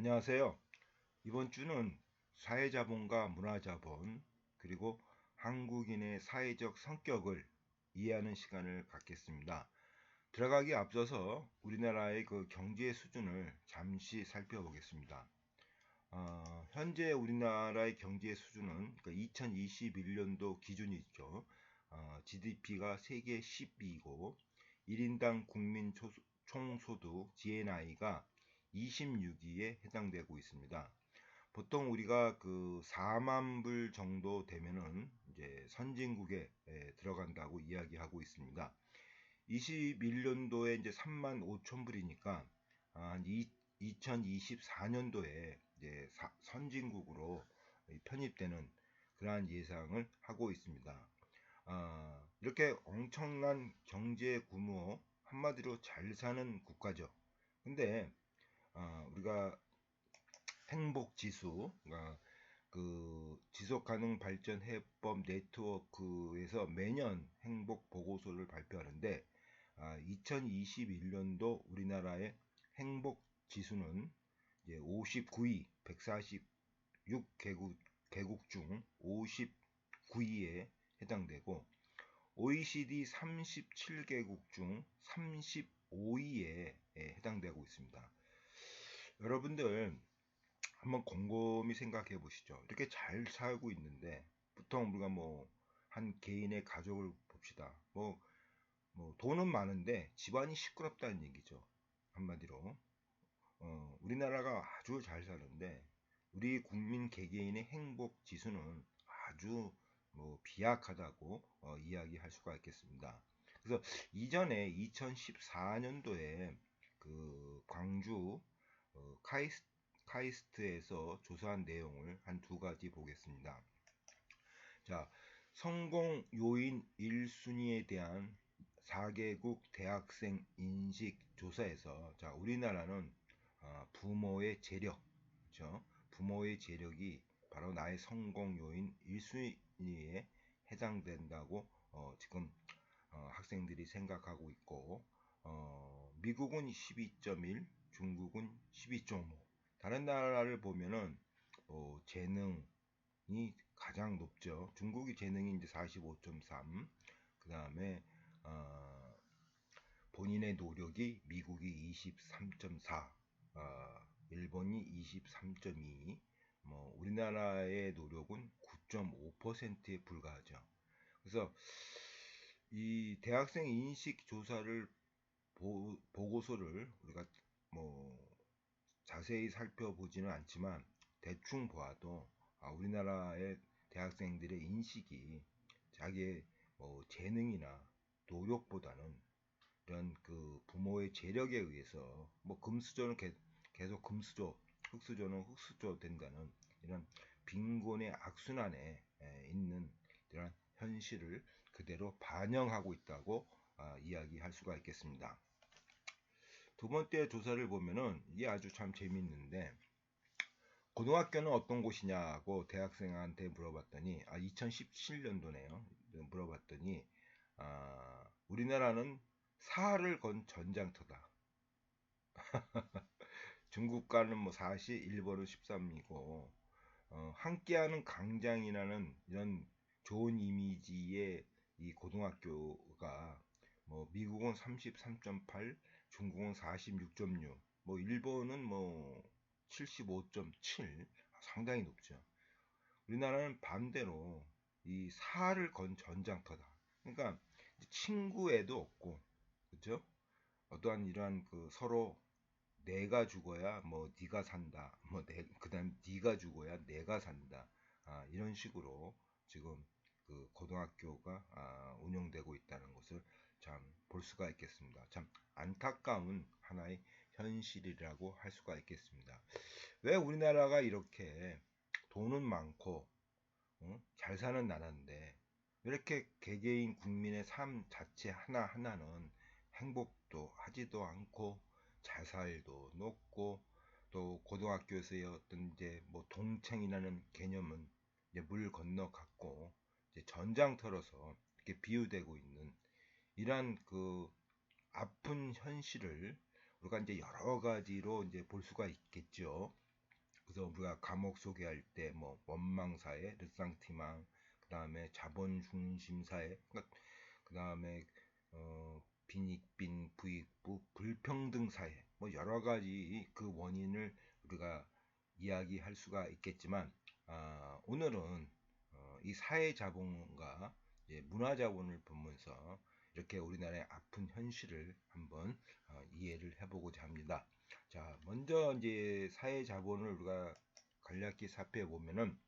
안녕하세요. 이번 주는 사회자본과 문화자본, 그리고 한국인의 사회적 성격을 이해하는 시간을 갖겠습니다. 들어가기 앞서서 우리나라의 그 경제 수준을 잠시 살펴보겠습니다. 현재 우리나라의 경제 수준은 2021년도 기준이죠. GDP가 세계 10위이고 1인당 국민 총소득 GNI가 26위에 해당되고 있습니다. 보통 우리가 그 4만 불 정도 되면은 이제 선진국에 들어간다고 이야기하고 있습니다. 21년도에 이제 3만 5천 불이니까 한 2024년도에 이제 선진국으로 편입되는 그러한 예상을 하고 있습니다. 이렇게 엄청난 경제 규모, 한마디로 잘 사는 국가죠. 근데 우리가 행복 지수, 그 지속가능 발전 해법 네트워크에서 매년 행복 보고서를 발표하는데 2021년도 우리나라의 행복 지수는 이제 59위, 146개국 중 59위에 해당되고 OECD 37개국 중 35위에 해당되고 있습니다. 여러분들 한번 곰곰이 생각해 보시죠. 이렇게 잘 살고 있는데 보통 우리가 뭐 한 개인의 가족을 봅시다. 뭐 돈은 많은데 집안이 시끄럽다는 얘기죠. 한마디로 우리나라가 아주 잘 사는데 우리 국민 개개인의 행복 지수는 아주 뭐 비약하다고 이야기할 수가 있겠습니다. 그래서 이전에 2014년도에 그 광주 카이스트에서 조사한 내용을 한 두 가지 보겠습니다. 자, 성공 요인 1순위에 대한 4개국 대학생 인식 조사에서 자, 우리나라는 부모의 재력, 그렇죠? 부모의 재력이 바로 나의 성공 요인 1순위에 해당된다고 지금 학생들이 생각하고 있고 미국은 12.1, 중국은 12.5. 다른 나라를 보면은 재능이 가장 높죠. 중국이 재능이 이제 45.3. 그 다음에 본인의 노력이 미국이 23.4, 일본이 23.2, 뭐 우리나라의 노력은 9.5%에 불과하죠. 그래서 이 대학생 인식 조사를 보고서를 우리가 뭐 자세히 살펴보지는 않지만 대충 보아도 우리나라의 대학생들의 인식이 자기의 뭐 재능이나 노력보다는 이런 그 부모의 재력에 의해서 뭐 금수저는 계속 금수저, 흙수저는 흙수저 된다는 이런 빈곤의 악순환에 있는 이런 현실을 그대로 반영하고 있다고 이야기할 수가 있겠습니다. 두 번째 조사를 보면은 이게 아주 참 재밌는데 고등학교는 어떤 곳이냐고 대학생한테 물어봤더니 2017년도네요. 물어봤더니 우리나라는 사활을 건 전장터다. 중국과는 뭐 4시, 일본은 13이고 함께하는 강장이라는 이런 좋은 이미지의 이 고등학교가 뭐 미국은 33.8, 중국은 46.6, 뭐 일본은 뭐 75.7, 상당히 높죠. 우리나라는 반대로 이 사활을 건 전장터다. 그러니까 친구애도 없고, 그렇죠? 어떠한 이러한 그 서로 내가 죽어야 뭐 네가 산다. 뭐 그다음 네가 죽어야 내가 산다. 이런 식으로 지금 그 고등학교가 운영되고 있다는 것을 참 볼 수가 있겠습니다. 참 안타까운 하나의 현실이라고 할 수가 있겠습니다. 왜 우리나라가 이렇게 돈은 많고 잘 사는 나라인데 왜 이렇게 개개인 국민의 삶 자체 하나하나는 행복도 하지도 않고 자살도 높고 또 고등학교에서의 어떤 이제 뭐 동창이라는 개념은 이제 물 건너 갔고 이제 전장 털어서 이렇게 비유되고 있는 이러한 그 아픈 현실을 우리가 이제 여러 가지로 이제 볼 수가 있겠죠. 그래서 우리가 감옥 소개할 때 뭐 원망사회, 르상티망, 그다음에 자본 중심 사회, 그다음에 빈익빈, 부익부, 불평등 사회, 뭐 여러 가지 그 원인을 우리가 이야기할 수가 있겠지만, 오늘은 이 사회 자본과 문화 자본을 보면서 이렇게 우리나라의 아픈 현실을 한번 이해를 해보고자 합니다. 자, 먼저 이제 사회 자본을 우리가 간략히 살펴 보면은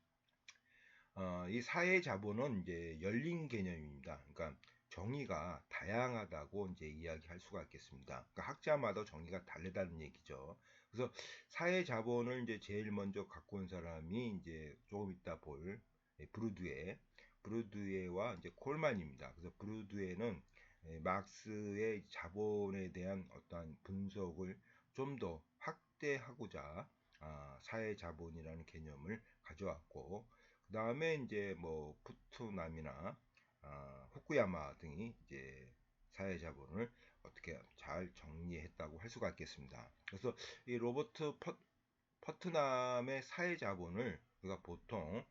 이 사회 자본은 이제 열린 개념입니다. 그러니까 정의가 다양하다고 이제 이야기할 수가 있겠습니다. 그러니까 학자마다 정의가 다르다는 얘기죠. 그래서 사회 자본을 이제 제일 먼저 갖고 온 사람이 이제 조금 이따 볼 브루드웨와 이제 콜만입니다. 그래서 브루드웨는 막스의 자본에 대한 어떠한 분석을 좀 더 확대하고자 사회 자본이라는 개념을 가져왔고, 그 다음에 이제 뭐 푸트남이나 후쿠야마 등이 이제 사회 자본을 어떻게 잘 정리했다고 할 수가 있겠습니다. 그래서 이 로버트 퍼트남의 사회 자본을 우리가 보통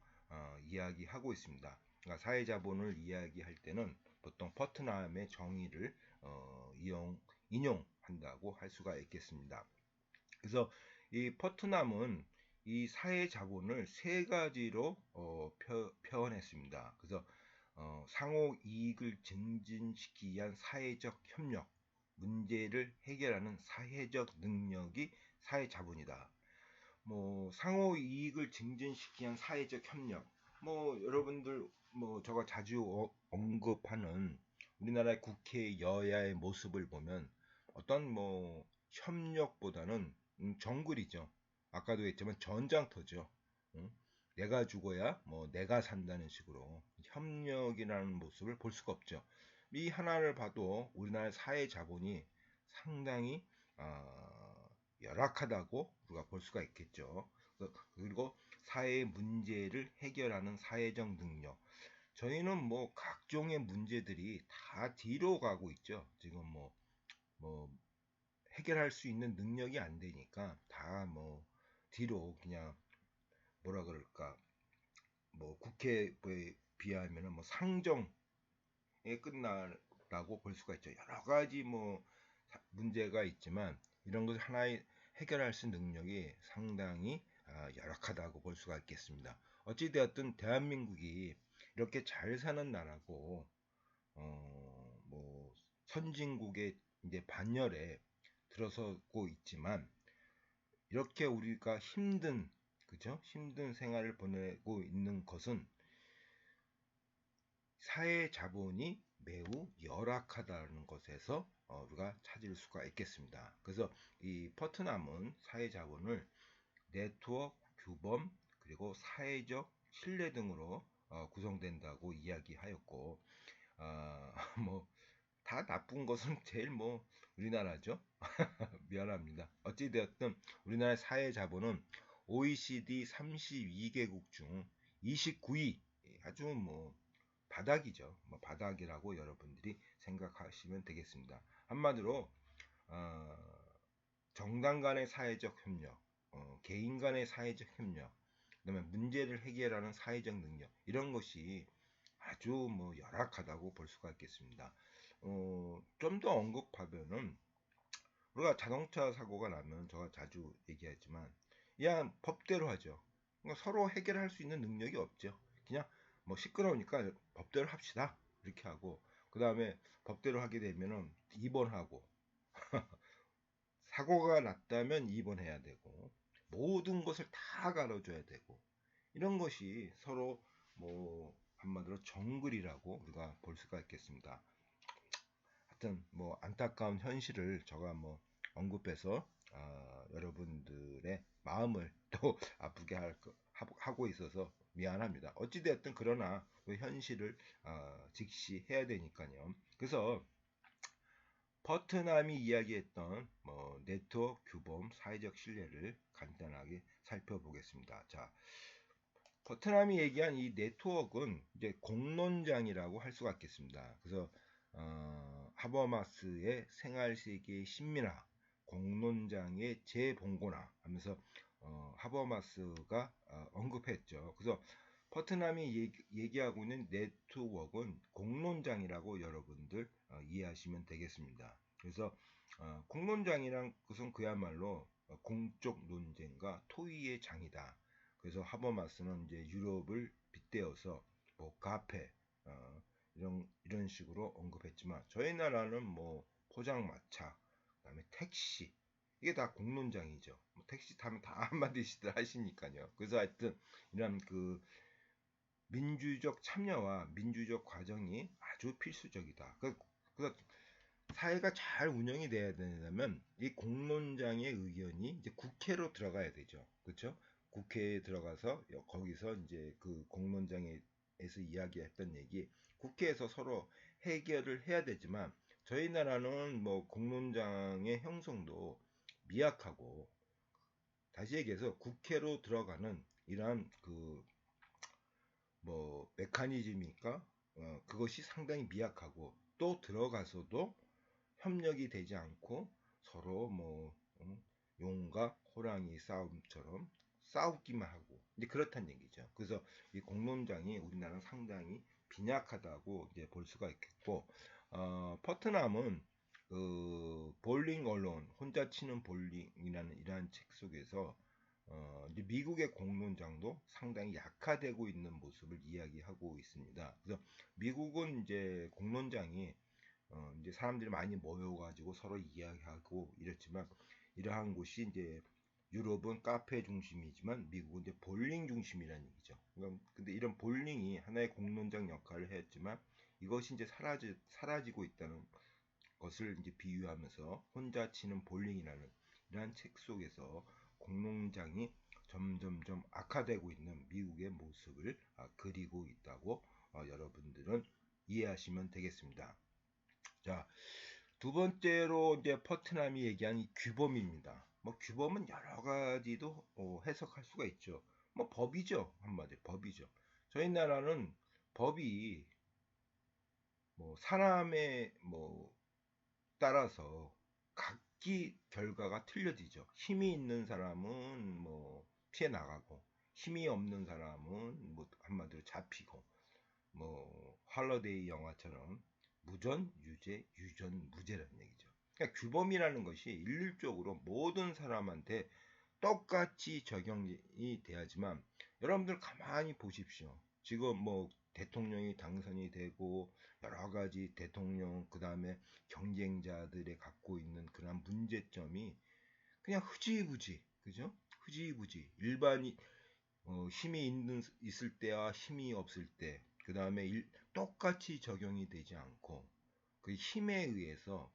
이야기하고 있습니다. 그러니까 사회 자본을 이야기할 때는 보통 퍼트남의 정의를 인용한다고 할 수가 있겠습니다. 그래서 이 퍼트남은 이 사회 자본을 세 가지로 표현했습니다. 그래서 상호 이익을 증진시키기 위한 사회적 협력, 문제를 해결하는 사회적 능력이 사회 자본이다. 뭐 상호 이익을 증진시키기 위한 사회적 협력, 뭐 여러분들 뭐 저가 자주 언급하는 우리나라 국회 여야의 모습을 보면 어떤 뭐 협력보다는 정글이죠. 아까도 했지만 전장터죠. 응? 내가 죽어야 뭐 내가 산다는 식으로 협력이라는 모습을 볼 수가 없죠. 이 하나를 봐도 우리나라 사회 자본이 상당히 열악하다고 우리가 볼 수가 있겠죠. 그리고 사회 문제를 해결하는 사회적 능력. 저희는 뭐 각종의 문제들이 다 뒤로 가고 있죠. 지금 뭐 해결할 수 있는 능력이 안 되니까 다 뭐 뒤로 그냥 뭐라 그럴까, 뭐 국회에 비하면은 뭐 상정에 끝나라고 볼 수가 있죠. 여러 가지 뭐 문제가 있지만 이런 것을 하나에 해결할 수 있는 능력이 상당히 열악하다고 볼 수가 있겠습니다. 어찌되었든 대한민국이 이렇게 잘 사는 나라고 뭐 선진국의 이제 반열에 들어서고 있지만 이렇게 우리가 그죠? 힘든 생활을 보내고 있는 것은 사회 자본이 매우 열악하다는 것에서 우리가 찾을 수가 있겠습니다. 그래서 이 퍼트남은 사회 자본을 네트워크, 규범, 그리고 사회적 신뢰 등으로 구성된다고 이야기하였고, 뭐 다 나쁜 것은 제일 뭐 우리나라죠. 미안합니다. 어찌되었든 우리나라의 사회 자본은 OECD 32개국 중 29위, 아주 뭐 바닥이죠. 뭐 바닥이라고 여러분들이 생각하시면 되겠습니다. 한마디로 정당 간의 사회적 협력, 개인 간의 사회적 협력, 그다음에 문제를 해결하는 사회적 능력, 이런 것이 아주 뭐 열악하다고 볼 수가 있겠습니다. 좀 더 언급하면은 우리가 자동차 사고가 나면 제가 자주 얘기하지만 그냥 법대로 하죠. 그러니까 서로 해결할 수 있는 능력이 없죠. 그냥 뭐 시끄러우니까 법대로 합시다 이렇게 하고, 그 다음에 법대로 하게 되면은 입원하고 사고가 났다면 입원해야 되고 모든 것을 다 갈아줘야 되고, 이런 것이 서로 뭐 한마디로 정글이라고 우리가 볼 수가 있겠습니다. 하여튼 뭐 안타까운 현실을 제가 뭐 언급해서 여러분들의 마음을 또 아프게 하고 있어서 미안합니다. 어찌되었든 그러나 그 현실을 직시해야 되니까요. 그래서 퍼트남이 이야기했던 뭐 네트워크, 규범, 사회적 신뢰를 간단하게 살펴보겠습니다. 자, 퍼트남이 얘기한 이 네트워크는 이제 공론장이라고 할 수가 있겠습니다. 그래서 하버마스의 생활세계의 신민화, 공론장의 재봉고나 하면서 하버마스가 언급했죠. 그래서 퍼트남이 얘기하고 있는 네트워크는 공론장이라고 여러분들 이해하시면 되겠습니다. 그래서 공론장이란 것은 그야말로 공적 논쟁과 토의의 장이다. 그래서 하버마스는 이제 유럽을 빗대어서 뭐 카페 이런 식으로 언급했지만 저희 나라는 뭐 포장마차, 그다음에 택시 이게 다 공론장이죠. 뭐 택시 타면 다 한마디씩들 하시니까요. 그래서 하여튼 이런 그 민주적 참여와 민주적 과정이 아주 필수적이다. 그래서 사회가 잘 운영이 돼야 되려면 이 공론장의 의견이 이제 국회로 들어가야 되죠. 그렇죠? 국회에 들어가서 거기서 이제 그 공론장에서 이야기했던 얘기 국회에서 서로 해결을 해야 되지만 저희 나라는 뭐 공론장의 형성도 미약하고 다시 얘기해서 국회로 들어가는 이러한 그 뭐 메커니즘이니까 그것이 상당히 미약하고 또 들어가서도 협력이 되지 않고 서로 뭐 용과 호랑이 싸움처럼 싸우기만 하고 이제 그렇다는 얘기죠. 그래서 이 공론장이 우리나라는 상당히 빈약하다고 이제 볼 수가 있겠고 퍼트남은 그 볼링 언론 혼자 치는 볼링이라는 이러한 책 속에서 이제 미국의 공론장도 상당히 약화되고 있는 모습을 이야기하고 있습니다. 그래서 미국은 이제 공론장이 이제 사람들이 많이 모여가지고 서로 이야기하고 이랬지만 이러한 곳이 이제 유럽은 카페 중심이지만 미국은 이제 볼링 중심이라는 얘기죠. 근데 이런 볼링이 하나의 공론장 역할을 했지만 이것이 이제 사라지고 있다는 것을 이제 비유하면서 혼자 치는 볼링이라는 이러한 책 속에서 공론장이 점점점 악화되고 있는 미국의 모습을 그리고 있다고 여러분들은 이해하시면 되겠습니다. 자, 두 번째로 이제 퍼트남이 얘기한 이 규범입니다. 뭐 규범은 여러 가지도 해석할 수가 있죠. 뭐 법이죠. 한마디로 법이죠. 저희 나라는 법이 뭐 사람의 뭐 따라서 각기 결과가 틀려지죠. 힘이 있는 사람은 뭐 피해 나가고 힘이 없는 사람은 뭐 한마디로 잡히고 뭐 할러데이 영화처럼 무전 유죄 유전 무죄라는 얘기죠. 그러니까 규범이라는 것이 일률적으로 모든 사람한테 똑같이 적용이 돼야지만 여러분들 가만히 보십시오. 지금 뭐 대통령이 당선이 되고 여러 가지 대통령 그다음에 경쟁자들의 갖고 있는 그런 문제점이 그냥 흐지부지 그죠? 흐지부지 일반이 힘이 있을 때와 힘이 없을 때 그다음에 똑같이 적용이 되지 않고 그 힘에 의해서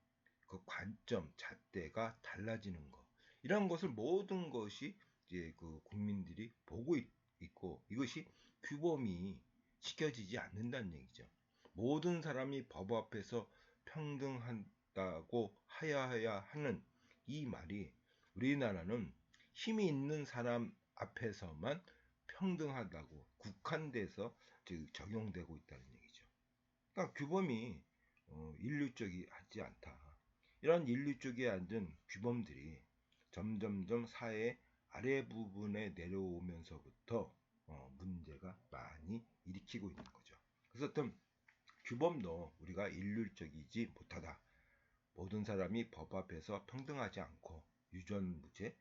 그 관점 잣대가 달라지는 것 이런 것을 모든 것이 이제 그 국민들이 보고 있고 이것이 규범이 지켜지지 않는다는 얘기죠. 모든 사람이 법 앞에서 평등하다고 하여야 하는 이 말이 우리나라는 힘이 있는 사람 앞에서만 평등하다고 국한돼서 적용되고 있다는 얘기죠. 그러니까 규범이 인류적이지 않다. 이런 인류적이 않은 규범들이 점점점 사회 아래 부분에 내려오면서부터 문제가 많이 일으키고 있는 거죠. 그래서 어떤 규범도 우리가 인륜적이지 못하다. 모든 사람이 법 앞에서 평등하지 않고 유전무죄,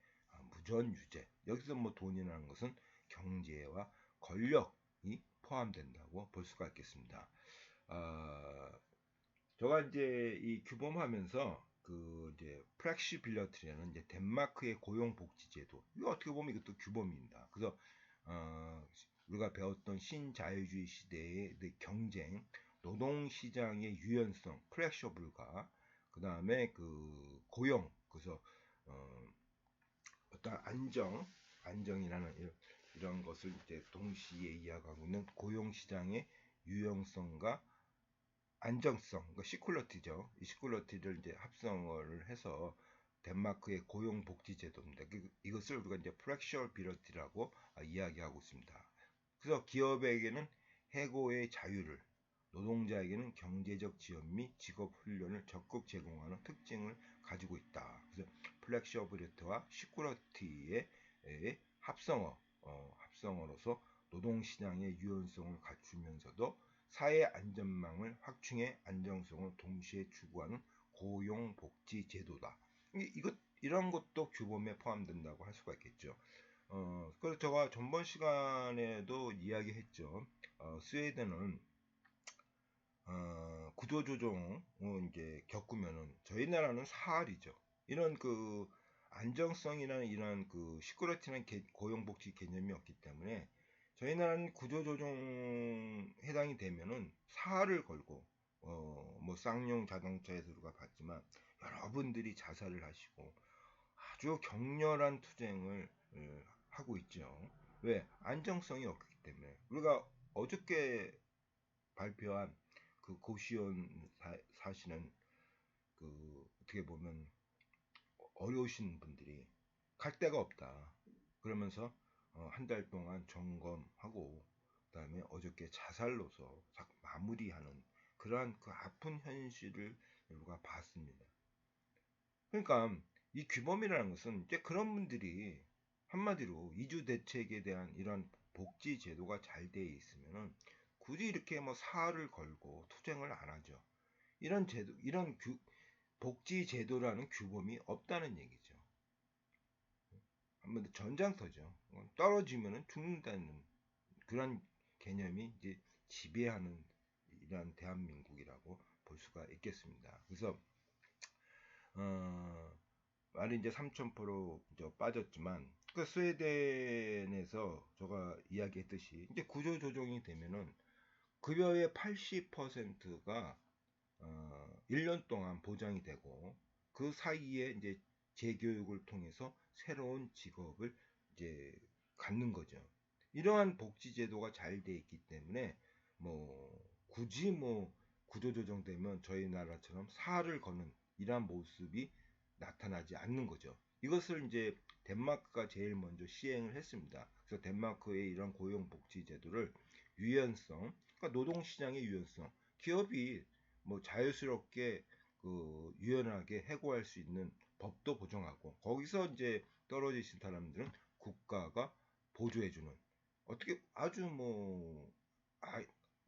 무전유죄. 여기서 뭐 돈이라는 것은 경제와 권력이 포함된다고 볼 수가 있겠습니다. 제가 이제 이 규범하면서 그 이제 플렉시빌리티라는 이제 덴마크의 고용복지제도 이거 어떻게 보면 이것도 규범입니다. 그래서 우리가 배웠던 신자유주의 시대의 경쟁, 노동시장의 유연성, 플렉셔블과 그 다음에 그 고용, 그래서 어떤 안정이라는 이런 것을 이제 동시에 이야기하고 있는 고용시장의 유연성과 안정성, 그러니까 시큘러티죠. 이 시큘러티를 이제 합성을 해서 덴마크의 고용복지제도입니다. 이것을 우리가 이제 플렉셔빌리티라고 이야기하고 있습니다. 그래서 기업에게는 해고의 자유를, 노동자에게는 경제적 지원 및 직업 훈련을 적극 제공하는 특징을 가지고 있다. 그래서 플렉셔빌리티와 시큘러티의 합성어로서 노동시장의 유연성을 갖추면서도 사회 안전망을 확충해 안정성을 동시에 추구하는 고용복지제도다. 이런 것도 규범에 포함된다고 할 수가 있겠죠. 그래서 제가 전번 시간에도 이야기했죠. 스웨덴은 구조조정을 이제 겪으면은 저희 나라는 사할이죠. 이런 그 안정성이나 이런 그 시큐리티나 고용복지 개념이 없기 때문에 저희 나라는 구조조정 해당이 되면은 사활을 걸고 뭐 쌍용 자동차에서 우리가 봤지만 여러분들이 자살을 하시고 아주 격렬한 투쟁을 하고 있죠. 왜? 안정성이 없기 때문에. 우리가 어저께 발표한 그 고시원 사시는 그 어떻게 보면 어려우신 분들이 갈 데가 없다. 그러면서 한 달 동안 점검하고 그다음에 어저께 자살로서 마무리하는 그러한 그 아픈 현실을 우리가 봤습니다. 그러니까 이 규범이라는 것은 이제 그런 분들이 한마디로 이주 대책에 대한 이런 복지 제도가 잘 돼 있으면은 굳이 이렇게 뭐 사활을 걸고 투쟁을 안 하죠. 이런 제도, 복지 제도라는 규범이 없다는 얘기죠. 한마디로 전장터죠. 떨어지면은 죽는다는 그런 개념이 이제 지배하는 이런 대한민국이라고 볼 수가 있겠습니다. 그래서 말이 이제 3,000% 빠졌지만 그 스웨덴에서 제가 이야기했듯이 이제 구조 조정이 되면은 급여의 80%가 1년 동안 보장이 되고 그 사이에 이제 재교육을 통해서 새로운 직업을 이제 갖는 거죠. 이러한 복지 제도가 잘 돼 있기 때문에 뭐 굳이 뭐 구조조정되면 저희 나라처럼 사활을 거는 이러한 모습이 나타나지 않는 거죠. 이것을 이제 덴마크가 제일 먼저 시행을 했습니다. 그래서 덴마크의 이런 고용복지 제도를 유연성, 그러니까 노동시장의 유연성, 기업이 뭐 자유스럽게 그 유연하게 해고할 수 있는 법도 보장하고 거기서 이제 떨어지신 사람들은 국가가 보조해주는 어떻게 아주 뭐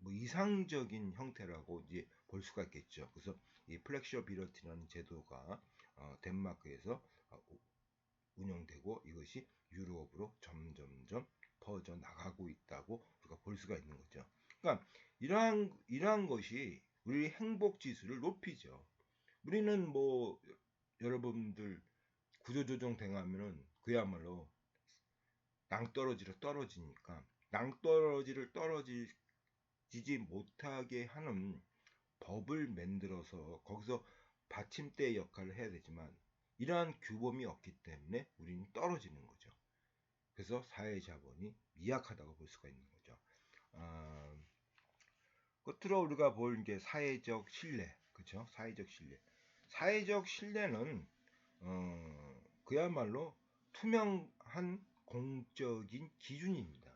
이상적인 형태라고 이제 볼 수가 있겠죠. 그래서 이 플렉셔비러티라는 제도가 덴마크에서 운영되고 이것이 유럽으로 점점점 퍼져 나가고 있다고 우리가 볼 수가 있는 거죠. 그러니까 이러한 것이 우리 행복 지수를 높이죠. 우리는 뭐 여러분들 구조조정 당하면은 그야말로 낭떠러지로 떨어지니까 낭떠러지를 떨어지지 못하게 하는 법을 만들어서 거기서 받침대 역할을 해야 되지만 이러한 규범이 없기 때문에 우리는 떨어지는 거죠. 그래서 사회 자본이 미약하다고 볼 수가 있는 거죠. 끝으로 우리가 볼 이제 사회적 신뢰, 그렇죠? 사회적 신뢰. 사회적 신뢰는 그야말로 투명한 공적인 기준입니다.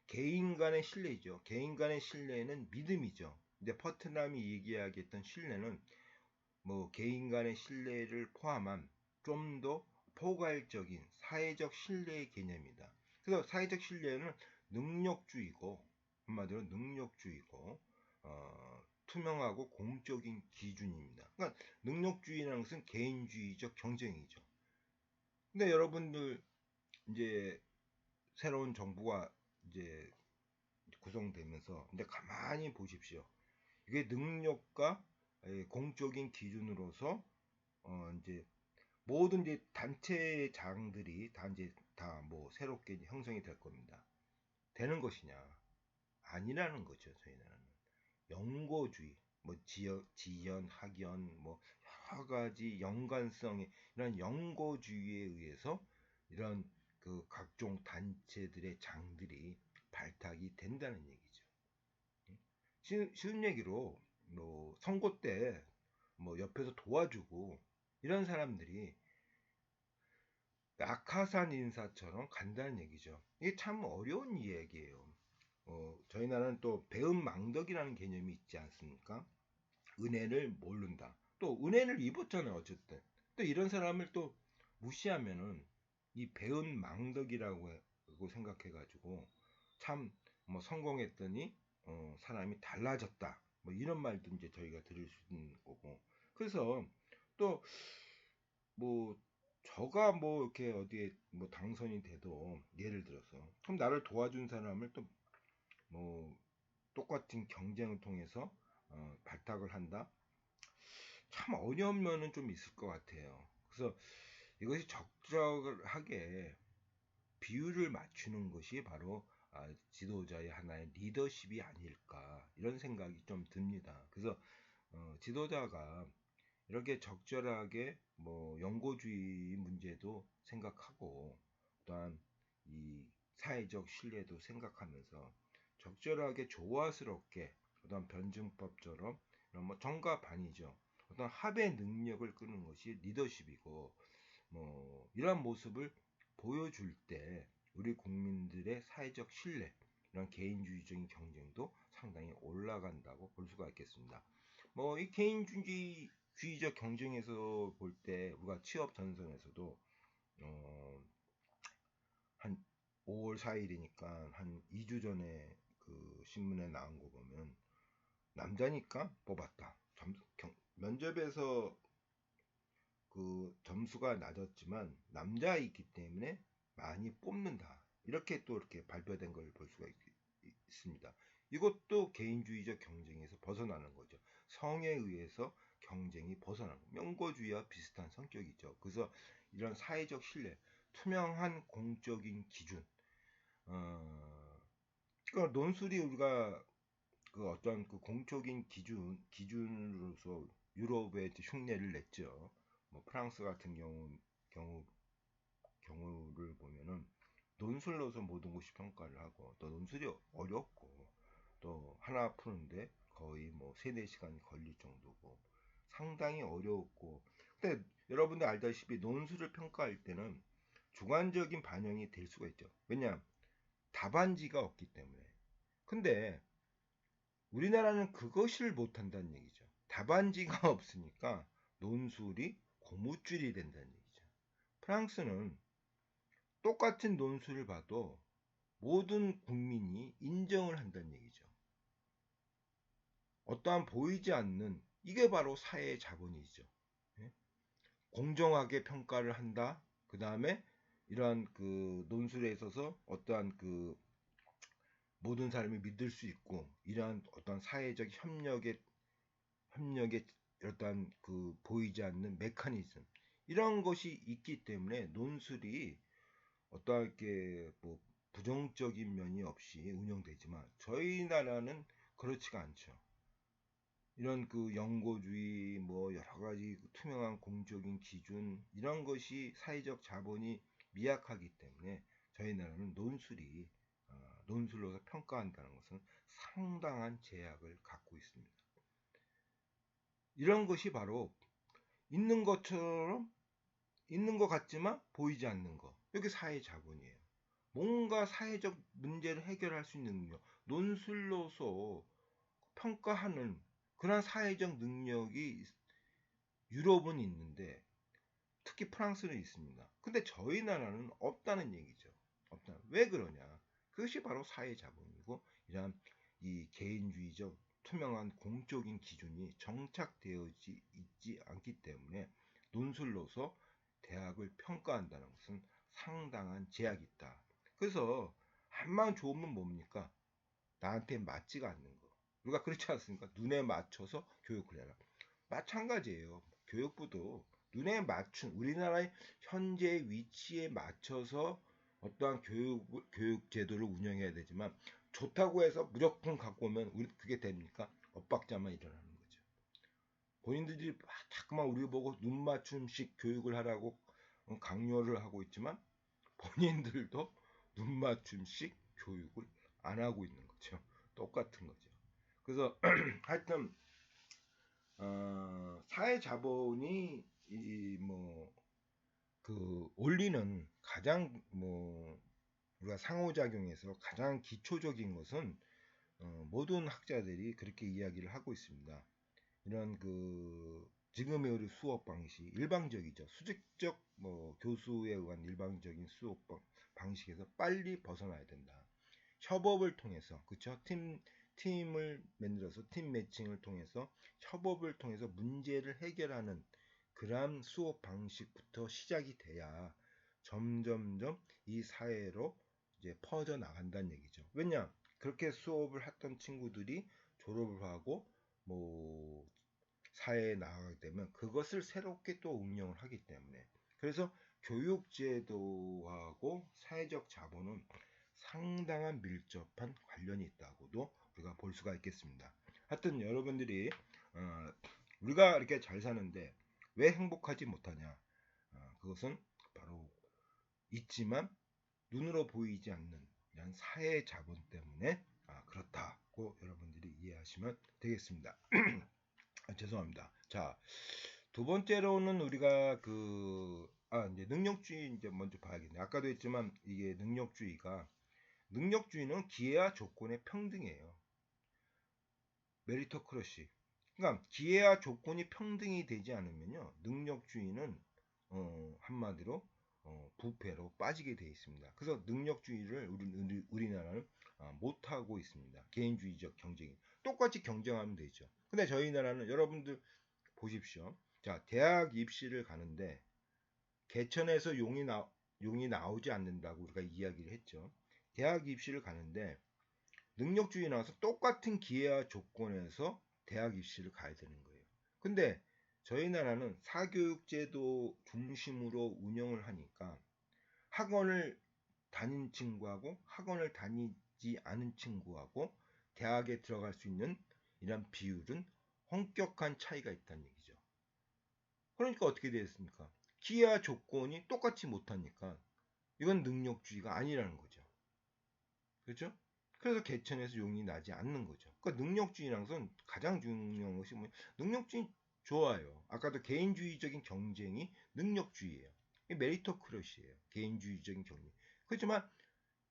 개인 간의 신뢰죠. 개인 간의 신뢰는 믿음이죠. 근데 퍼트남이 얘기하겠던 신뢰는 뭐 개인 간의 신뢰를 포함한 좀 더 포괄적인 사회적 신뢰의 개념이다. 그래서 사회적 신뢰는 능력주의고 한마디로 능력주의고 투명하고 공적인 기준입니다. 그러니까 능력주의라는 것은 개인주의적 경쟁이죠. 근데 여러분들 이제 새로운 정부가 이제 구성되면서 근데 가만히 보십시오. 이게 능력과 공적인 기준으로서 이제 모든 이제 단체장들이 다 이제 다 뭐 새롭게 형성이 될 겁니다. 되는 것이냐? 아니라는 거죠. 저희 나라는 연고주의, 뭐 지연, 학연, 뭐 여러 가지 연관성의 이런 연고주의에 의해서 이런 그 각종 단체들의 장들이 발탁이 된다는 얘기죠. 쉬운 얘기로 뭐 선거 때 뭐 옆에서 도와주고 이런 사람들이 낙하산 인사처럼 간다는 얘기죠. 이게 참 어려운 이야기예요. 저희 나라는 또 배은망덕이라는 개념이 있지 않습니까? 은혜를 모른다. 또 은혜를 입었잖아요. 어쨌든 또 이런 사람을 또 무시하면은 이 배은 망덕이라고 생각해가지고 참 뭐 성공했더니 사람이 달라졌다 뭐 이런 말도 이제 저희가 들을 수 있는 거고. 그래서 또 뭐 저가 뭐 이렇게 어디에 뭐 당선이 돼도 예를 들어서 그럼 나를 도와준 사람을 또 뭐 똑같은 경쟁을 통해서 발탁을 한다. 참 어려운 면은 좀 있을 것 같아요. 그래서 이것이 적절하게 비율을 맞추는 것이 바로 지도자의 하나의 리더십이 아닐까 이런 생각이 좀 듭니다. 그래서 지도자가 이렇게 적절하게 뭐 연고주의 문제도 생각하고 또한 이 사회적 신뢰도 생각하면서 적절하게 조화스럽게 어떤 변증법처럼 이런 뭐 정과 반이죠. 어떤 합의 능력을 끄는 것이 리더십이고 뭐 이러한 모습을 보여줄 때 우리 국민들의 사회적 신뢰 이런 개인주의적인 경쟁도 상당히 올라간다고 볼 수가 있겠습니다. 뭐 이 개인주의적 경쟁에서 볼 때 우리가 취업 전선에서도 한 5월 4일이니까 한 2주 전에 그 신문에 나온 거 보면 남자니까 뽑았다. 면접에서 그 점수가 낮았지만 남자이기 때문에 많이 뽑는다. 이렇게 또 이렇게 발표된 걸 볼 수가 있습니다. 이것도 개인주의적 경쟁에서 벗어나는 거죠. 성에 의해서 경쟁이 벗어나는 명고주의와 비슷한 성격이죠. 그래서 이런 사회적 신뢰, 투명한 공적인 기준, 그러니까 논술이 우리가 그 어떤 그 공적인 기준으로서 유럽에 흉내를 냈죠. 뭐 프랑스 같은 경우를 보면은 논술로서 모든 것이 평가를 하고 또 논술이 어렵고 또 하나 푸는데 거의 뭐 3-4시간이 걸릴 정도고 상당히 어려웠고 근데 여러분들 알다시피 논술을 평가할 때는 주관적인 반영이 될 수가 있죠. 왜냐 답안지가 없기 때문에. 근데 우리나라는 그것을 못한다는 얘기죠. 답안지가 없으니까 논술이 고무줄이 된다는 얘기죠. 프랑스는 똑같은 논술을 봐도 모든 국민이 인정을 한다는 얘기죠. 어떠한 보이지 않는 이게 바로 사회의 자본이죠. 예? 공정하게 평가를 한다. 그 다음에 이러한 그 논술에 있어서 어떠한 그 모든 사람이 믿을 수 있고 이러한 어떤 사회적 협력의 어떠한 그 보이지 않는 메커니즘 이런 것이 있기 때문에 논술이 어떠하게 뭐 부정적인 면이 없이 운영되지만 저희 나라는 그렇지가 않죠. 이런 그 연고주의 뭐 여러 가지 투명한 공적인 기준 이런 것이 사회적 자본이 미약하기 때문에 저희 나라는 논술로서 평가한다는 것은 상당한 제약을 갖고 있습니다. 이런 것이 바로 있는 것처럼 있는 것 같지만 보이지 않는 것. 이게 사회 자본이에요. 뭔가 사회적 문제를 해결할 수 있는 능력, 논술로서 평가하는 그런 사회적 능력이 유럽은 있는데 특히 프랑스는 있습니다. 근데 저희 나라는 없다는 얘기죠. 없다. 왜 그러냐? 그것이 바로 사회 자본이고 이러한 이 개인주의적 투명한 공적인 기준이 정착되어 있지 않기 때문에 논술로서 대학을 평가한다는 것은 상당한 제약이 있다. 그래서 한만 좋으면 뭡니까? 나한테 맞지가 않는 거. 우리가 그렇지 않습니까? 눈에 맞춰서 교육을 해라. 마찬가지예요. 교육부도 눈에 맞춘 우리나라의 현재 위치에 맞춰서 어떠한 교육 제도를 운영해야 되지만 좋다고 해서 무조건 갖고 오면 우리 그게 됩니까? 엇박자만 일어나는 거죠. 본인들이 자꾸만 우리 보고 눈 맞춤식 교육을 하라고 강요를 하고 있지만 본인들도 눈 맞춤식 교육을 안 하고 있는 거죠. 똑같은 거죠. 그래서 하여튼 사회 자본이 뭐 그 원리는 가장 뭐 우리가 상호작용에서 가장 기초적인 것은 모든 학자들이 그렇게 이야기를 하고 있습니다. 이런 그 지금의 우리 수업 방식 일방적이죠. 수직적 교수에 의한 일방적인 수업 방식에서 빨리 벗어나야 된다. 협업을 통해서 그쵸? 팀을 만들어서 팀 매칭을 통해서 협업을 통해서 문제를 해결하는 그런 수업 방식부터 시작이 돼야 점점점 이 사회로 이제 퍼져 나간다는 얘기죠. 왜냐? 그렇게 수업을 했던 친구들이 졸업을 하고 뭐 사회에 나가게 되면 그것을 새롭게 또 응용을 하기 때문에 그래서 교육제도하고 사회적 자본은 상당한 밀접한 관련이 있다고도 우리가 볼 수가 있겠습니다. 하여튼 여러분들이 우리가 이렇게 잘 사는데 왜 행복하지 못하냐? 그것은 바로 있지만 눈으로 보이지 않는 이런 사회 자본 때문에 그렇다고 여러분들이 이해하시면 되겠습니다. 죄송합니다. 자, 두 번째로는 우리가 이제 능력주의 이제 먼저 봐야겠네. 아까도 했지만 이게 능력주의는 기회와 조건의 평등이에요. 메리토크러시. 그러니까 기회와 조건이 평등이 되지 않으면요, 능력주의는 한마디로 부패로 빠지게 되어 있습니다. 그래서 능력주의를 우리나라는 못하고 있습니다. 개인주의적 경쟁이. 똑같이 경쟁하면 되죠. 근데 저희 나라는 여러분들 보십시오. 자, 대학 입시를 가는데 개천에서 용이 나오지 않는다고 우리가 이야기를 했죠. 대학 입시를 가는데 능력주의 나와서 똑같은 기회와 조건에서 대학 입시를 가야 되는 거예요. 근데 저희 나라는 사교육제도 중심으로 운영을 하니까 학원을 다닌 친구하고 학원을 다니지 않은 친구하고 대학에 들어갈 수 있는 이런 비율은 엄격한 차이가 있다는 얘기죠. 그러니까 어떻게 되겠습니까? 기회와 조건이 똑같이 못하니까 이건 능력주의가 아니라는 거죠. 그렇죠? 그래서 개천에서 용이 나지 않는 거죠. 그러니까 능력주의라는 것은 가장 중요한 것이 능력주의 좋아요. 아까도 개인주의적인 경쟁이 능력주의예요. 메리토크러시예요. 개인주의적인 경쟁. 그렇지만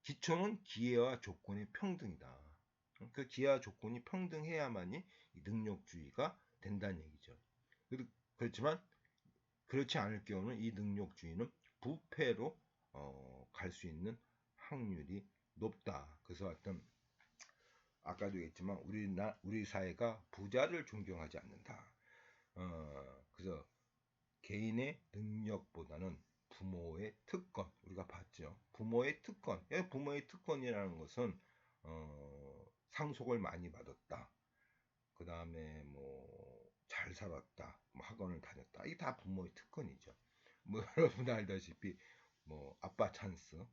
기초는 기회와 조건의 평등이다. 그 기회와 조건이 평등해야만이 능력주의가 된다는 얘기죠. 그렇지만 그렇지 않을 경우는 이 능력주의는 부패로 갈 수 있는 확률이 높다. 그래서 아까도 얘기했지만 우리 사회가 부자를 존경하지 않는다. 그래서 개인의 능력보다는 부모의 특권 우리가 봤죠. 부모의 특권. 부모의 특권이라는 것은 상속을 많이 받았다. 그 다음에 잘 살았다. 학원을 다녔다. 이게 다 부모의 특권이죠. 여러분 알다시피 아빠 찬스.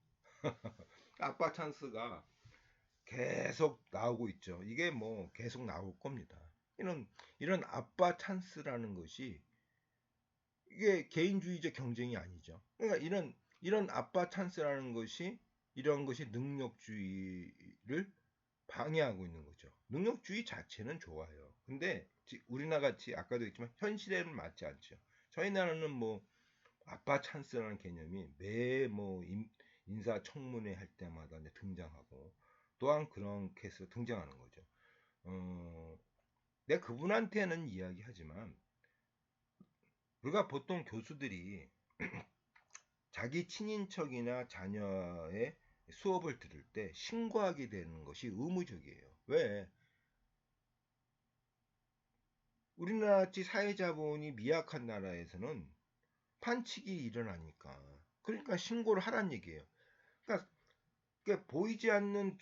아빠 찬스가 계속 나오고 있죠. 이게 계속 나올 겁니다. 이런 아빠 찬스라는 것이 이게 개인주의적 경쟁이 아니죠. 그러니까 이런 아빠 찬스라는 것이 이런 것이 능력주의를 방해하고 있는 거죠. 능력주의 자체는 좋아요. 근데 우리나라 같이 아까도 했지만 현실에는 맞지 않죠. 저희 나라는 아빠 찬스라는 개념이 매 인사청문회 할 때마다 등장하고 또한 그런 케이스가 등장하는 거죠. 내가 그분한테는 이야기하지만 우리가 보통 교수들이 자기 친인척이나 자녀의 수업을 들을 때 신고하게 되는 것이 의무적이에요. 왜? 우리나라같이 사회자본이 미약한 나라에서는 판치기 일어나니까. 그러니까 신고를 하란 얘기예요. 그러니까 보이지 않는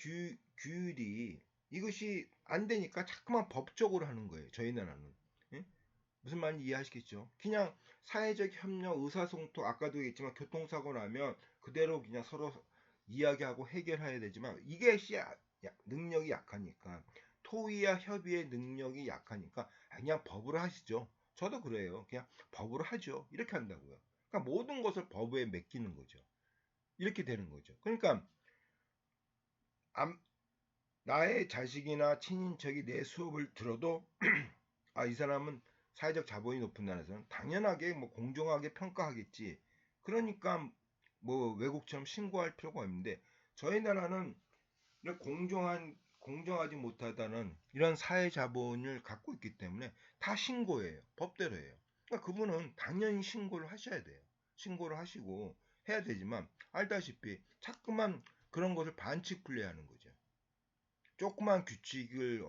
규율이 이것이 안 되니까 자꾸만 법적으로 하는 거예요. 저희 나라는. 예? 무슨 말인지 이해하시겠죠? 그냥 사회적 협력, 의사소통, 아까도 얘기했지만 교통사고 나면 그대로 그냥 서로 이야기하고 해결해야 되지만 이게 능력이 약하니까 토의와 협의의 능력이 약하니까 그냥 법으로 하시죠. 저도 그래요. 그냥 법으로 하죠. 이렇게 한다고요. 그러니까 모든 것을 법에 맡기는 거죠. 이렇게 되는 거죠. 그러니까 나의 자식이나 친인척이 내 수업을 들어도 이 사람은 사회적 자본이 높은 나라에서는 당연하게 공정하게 평가하겠지. 그러니까 외국처럼 신고할 필요가 없는데 저희 나라는 공정하지 못하다는 이런 사회 자본을 갖고 있기 때문에 다 신고해요. 법대로 해요. 그러니까 그분은 당연히 신고를 하셔야 돼요. 신고를 하시고 해야 되지만 알다시피 자꾸만 그런 것을 반칙 플레이하는 거죠. 조그만 규칙을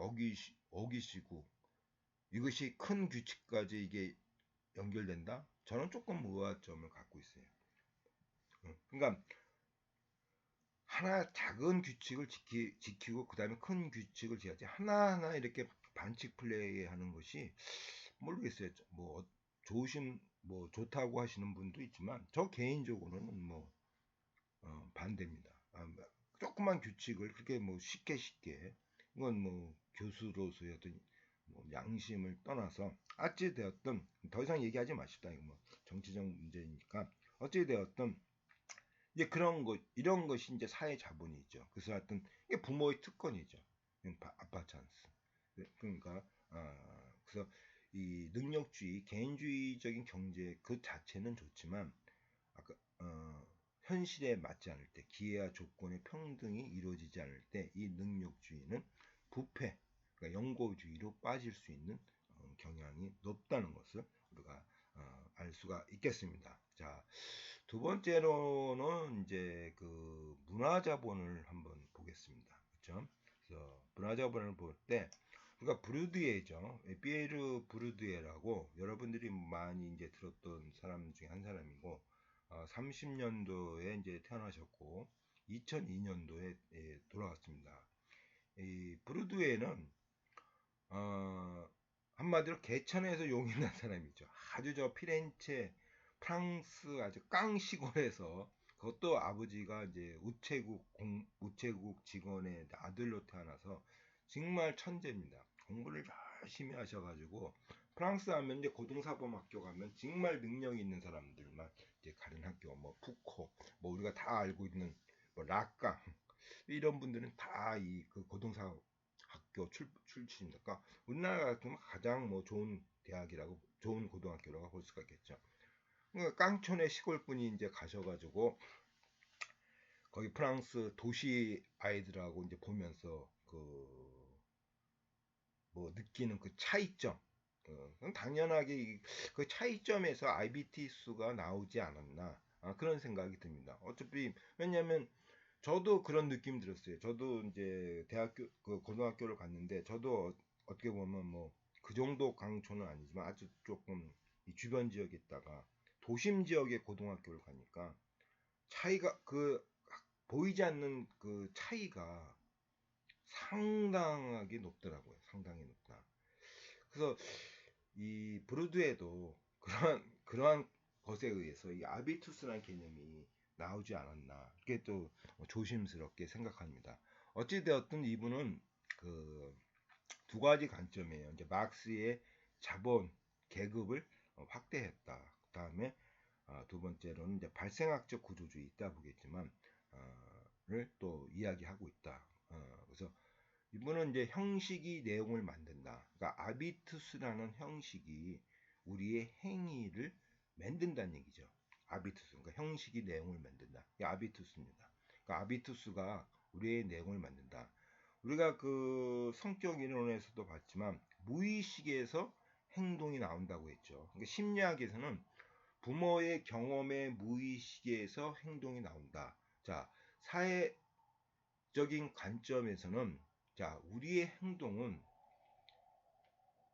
어기시고 이것이 큰 규칙까지 이게 연결된다? 저는 조금 의아점을 갖고 있어요. 그러니까 하나 작은 규칙을 지키고 그 다음에 큰 규칙을 지켜야지 하나하나 이렇게 반칙 플레이하는 것이 모르겠어요. 뭐 뭐 좋다고 하시는 분도 있지만 저 개인적으로는 뭐 반대입니다. 조그만 규칙을 그렇게 뭐 쉽게 이건 뭐 교수로서의 어떤 뭐 양심을 떠나서 어찌 되었든 더 이상 얘기하지 마십다. 이거 뭐 정치적 문제니까 어찌 되었든 이제 그런 것 이런 것이 이제 사회 자본이죠. 그래서 하여튼 이게 부모의 특권이죠. 아빠 찬스. 그러니까 그래서 이 능력주의, 개인주의적인 경제 그 자체는 좋지만 아까 현실에 맞지 않을 때 기회와 조건의 평등이 이루어지지 않을 때 이 능력주의는 부패, 그러니까 영고주의로 빠질 수 있는 경향이 높다는 것을 우리가 알 수가 있겠습니다. 자, 두 번째로는 이제 그 문화자본을 한번 보겠습니다. 그렇죠? 그래서 문화자본을 볼 때 그러니까 브루드예죠. 피에르 브루드예라고 여러분들이 많이 이제 들었던 사람 중에 한 사람이고 30년도에 이제 태어나셨고 2002년도에 돌아갔습니다. 이 브루드예는 한마디로 개천에서 용이 난 사람이죠. 아주 저 피렌체 프랑스 아주 깡 시골에서 그것도 아버지가 이제 우체국 직원의 아들로 태어나서 정말 천재입니다. 공부를 열심히 하셔가지고 프랑스 하면 이제 고등사범학교 가면 정말 능력 있는 사람들만 이제 가는 학교 뭐 푸코 뭐 우리가 다 알고 있는 뭐 락강 이런 분들은 다 이 그 고등사 학교 출신입니다. 그러니까 우리나라 같으면 가장 뭐 좋은 대학이라고 좋은 고등학교라고 볼 수가 있겠죠. 그러니까 깡촌의 시골분이 이제 가셔가지고 거기 프랑스 도시 아이들하고 이제 보면서 그 뭐 느끼는 그 차이점. 당연하게 그 차이점에서 IBT 수가 나오지 않았나 그런 생각이 듭니다. 어차피 왜냐하면 저도 그런 느낌 들었어요. 저도 이제 대학교 그 고등학교를 갔는데 저도 어떻게 보면 뭐 그 정도 강촌은 아니지만 아주 조금 이 주변 지역에 있다가 도심 지역의 고등학교를 가니까 차이가 그 보이지 않는 그 차이가 상당하게 높더라고요. 상당히 높다. 그래서 이 브루드에도 그러한 것에 의해서 이 아비투스라는 개념이 나오지 않았나 이게 또 조심스럽게 생각합니다. 어찌 되었든 이분은 그 두 가지 관점이에요. 이제 마크스의 자본 계급을 확대했다. 그 다음에 두 번째로는 이제 발생학적 구조주의 있다 보겠지만 를 또 이야기하고 있다. 그래서 이분은 이제 형식이 내용을 만든다. 그러니까 아비투스라는 형식이 우리의 행위를 만든다는 얘기죠. 아비투스. 그러니까 형식이 내용을 만든다. 이게 아비투스입니다. 그러니까 아비투스가 우리의 내용을 만든다. 우리가 그 성격 이론에서도 봤지만 무의식에서 행동이 나온다고 했죠. 그러니까 심리학에서는 부모의 경험에 무의식에서 행동이 나온다. 자, 사회적인 관점에서는 자, 우리의 행동은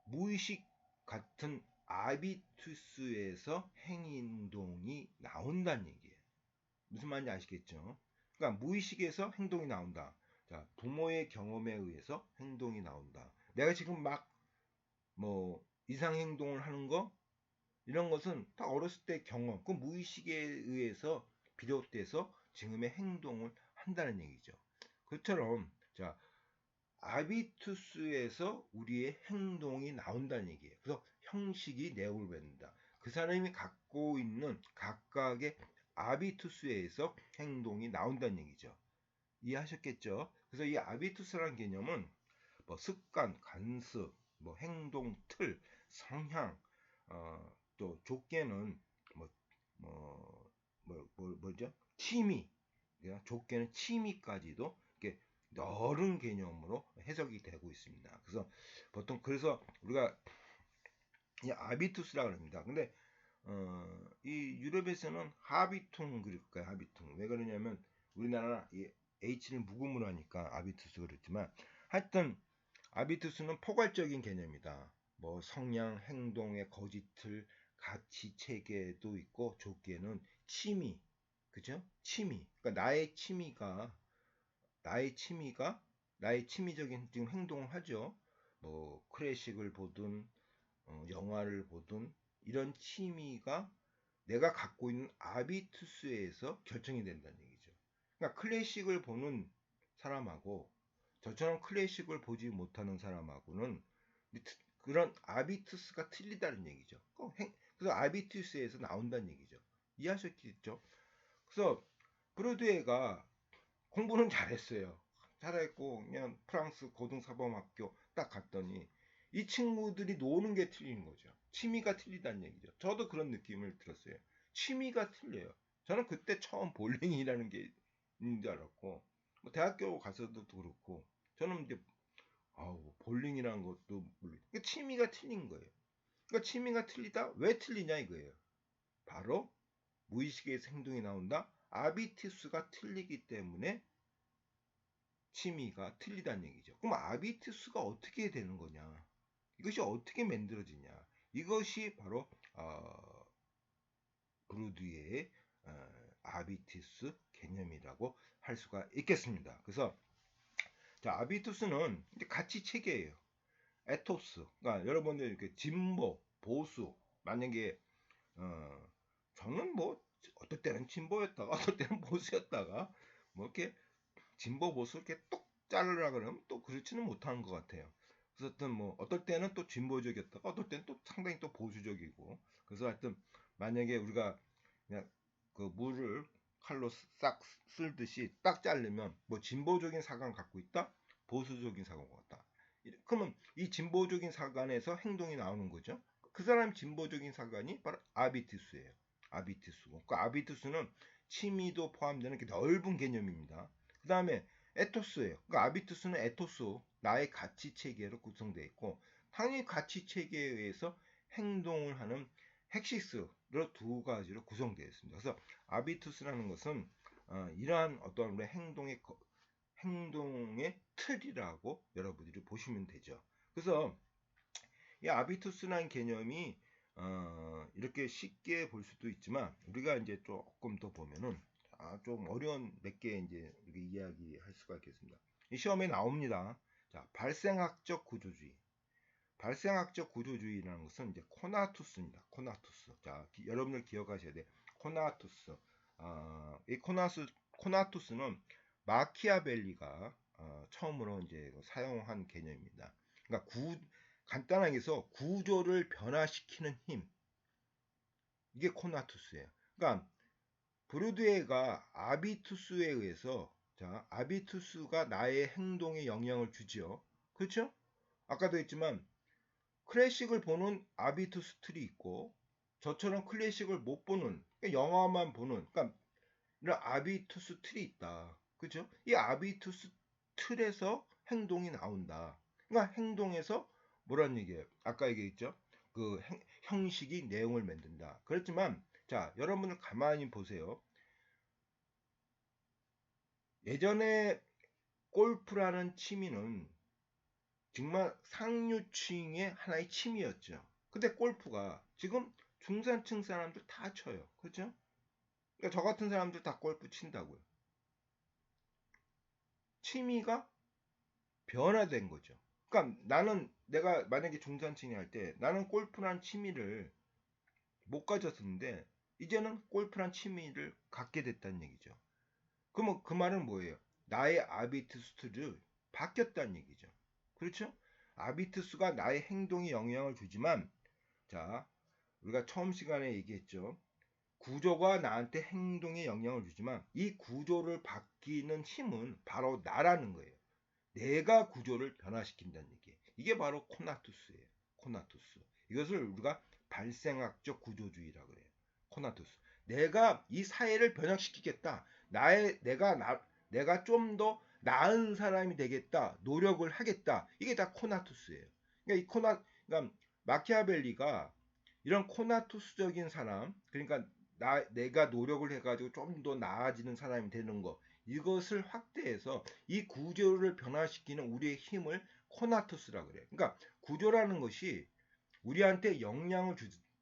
무의식 같은 아비투스에서 행동이 나온다는 얘기예요. 무슨 말인지 아시겠죠? 그러니까 무의식에서 행동이 나온다. 자, 부모의 경험에 의해서 행동이 나온다. 내가 지금 막 뭐 이상 행동을 하는 거 이런 것은 다 어렸을 때 경험, 그 무의식에 의해서 비롯돼서 지금의 행동을 한다는 얘기죠. 그처럼 자, 아비투스에서 우리의 행동이 나온다는 얘기예요. 그래서 형식이 내용을 뱉는다. 그 사람이 갖고 있는 각각의 아비투스에서 행동이 나온다는 얘기죠. 이해하셨겠죠? 그래서 이 아비투스라는 개념은 뭐 습관, 관습, 뭐 행동, 틀, 성향, 또 좁게는 뭐, 뭐죠? 취미, 좁게는 취미까지도 이렇게 넓은 개념으로 해석이 되고 있습니다. 그래서 보통 그래서 우리가 이 아비투스라고 합니다. 근데 이 유럽에서는 하비퉁 그럴 거예요. 하비퉁. 왜 그러냐면 우리나라 이 H를 묵음으로 하니까 아비투스 그렇지만 하여튼 아비투스는 포괄적인 개념이다. 뭐 성향, 행동의 거짓을 가치 체계도 있고 좁게는 취미, 그죠? 취미. 그러니까 나의 취미적인 지금 행동을 하죠. 뭐 클래식을 보든 영화를 보든 이런 취미가 내가 갖고 있는 아비투스에서 결정이 된다는 얘기죠. 그러니까 클래식을 보는 사람하고 저처럼 클래식을 보지 못하는 사람하고는 그런 아비투스가 틀리다는 얘기죠. 그래서 아비투스에서 나온다는 얘기죠. 이해하셨겠죠? 그래서 브로드웨이가 공부는 잘했어요. 잘했고 그냥 프랑스 고등사범학교 딱 갔더니 이 친구들이 노는 게 틀린 거죠. 취미가 틀리다는 얘기죠. 저도 그런 느낌을 들었어요. 취미가 틀려요. 저는 그때 처음 볼링이라는 게 있는 줄 알았고 뭐 대학교 가서도 그렇고 저는 이제 볼링이라는 것도 그러니까 취미가 틀린 거예요. 그러니까 취미가 틀리다 왜 틀리냐 이거예요. 바로 무의식에서 행동이 나온다. 아비티스가 틀리기 때문에 취미가 틀리다는 얘기죠. 그럼 아비투스가 어떻게 되는 거냐? 이것이 어떻게 만들어지냐? 이것이 바로 브루드의 아비투스 개념이라고 할 수가 있겠습니다. 그래서 자, 아비투스는 가치 체계예요. 에토스. 그러니까 여러분들 이렇게 진보, 보수 만약에 저는 뭐 어떨 때는 진보였다가 어떨 때는 보수였다가 뭐 이렇게 진보 보수 이렇게 똑 자르라 그러면 또 그렇지는 못하는 것 같아요. 그래서 하여튼 뭐 어떨 때는 또 진보적이었다가 어떨 때는 또 상당히 또 보수적이고 그래서 하여튼 만약에 우리가 그냥 그 물을 칼로 싹 쓸듯이 딱 자르면 뭐 진보적인 사관을 갖고 있다 보수적인 사관을 갖고 있다 그러면 이 진보적인 사관에서 행동이 나오는 거죠. 그 사람 진보적인 사관이 바로 아비투스예요. 아비투스고 그 아비투스는 취미도 포함되는 넓은 개념입니다. 그 다음에 에토스예요. 그러니까 아비투스는 에토스, 나의 가치 체계로 구성되어 있고 당연히 가치 체계에 의해서 행동을 하는 헥시스로 두 가지로 구성되어 있습니다. 그래서 아비투스라는 것은 이러한 어떤 우리 행동의 틀이라고 여러분들이 보시면 되죠. 그래서 이 아비투스라는 개념이 이렇게 쉽게 볼 수도 있지만 우리가 이제 조금 더 보면은 좀 어려운 몇 개 이제 이야기할 수가 있겠습니다. 이 시험에 나옵니다. 자, 발생학적 구조주의. 발생학적 구조주의라는 것은 이제 코나투스입니다. 코나투스. 자, 여러분들 기억하셔야 돼. 코나투스. 이 코나투스는 마키아벨리가 처음으로 이제 사용한 개념입니다. 그러니까 간단하게 해서 구조를 변화시키는 힘. 이게 코나투스예요. 그러니까 브루드웨이가 아비투스에 의해서 자, 아비투스가 나의 행동에 영향을 주죠. 그렇죠? 아까도 했지만 클래식을 보는 아비투스 틀이 있고 저처럼 클래식을 못 보는 그러니까 영화만 보는 그러니까 이런 아비투스 틀이 있다. 그렇죠? 이 아비투스 틀에서 행동이 나온다. 그러니까 행동에서 뭐란 얘기예요? 아까 얘기했죠? 그 형식이 내용을 만든다. 그렇지만 자, 여러분들 가만히 보세요. 예전에 골프라는 취미는 정말 상류층의 하나의 취미였죠. 근데 골프가 지금 중산층 사람들 다 쳐요. 그렇죠? 그러니까 저 같은 사람들 다 골프 친다고요. 취미가 변화된 거죠. 그러니까 내가 만약에 중산층이 할 때 나는 골프란 취미를 못 가졌었는데 이제는 골프란 취미를 갖게 됐다는 얘기죠. 그러면 그 말은 뭐예요? 나의 아비투스를 바뀌었다는 얘기죠. 그렇죠? 아비투스가 나의 행동에 영향을 주지만 자, 우리가 처음 시간에 얘기했죠. 구조가 나한테 행동에 영향을 주지만 이 구조를 바뀌는 힘은 바로 나라는 거예요. 내가 구조를 변화시킨다는 얘기. 이게 바로 코나투스예요. 코나투스. 이것을 우리가 발생학적 구조주의라고 그래요. 코나투스. 내가 이 사회를 변화시키겠다. 내가 좀 더 나은 사람이 되겠다. 노력을 하겠다. 이게 다 코나투스예요. 그러니까 그러니까 마키아벨리가 이런 코나투스적인 사람, 그러니까 내가 노력을 해가지고 좀 더 나아지는 사람이 되는 거, 이것을 확대해서 이 구조를 변화시키는 우리의 힘을 코나투스라 그래요. 그러니까 구조라는 것이 우리한테 영향을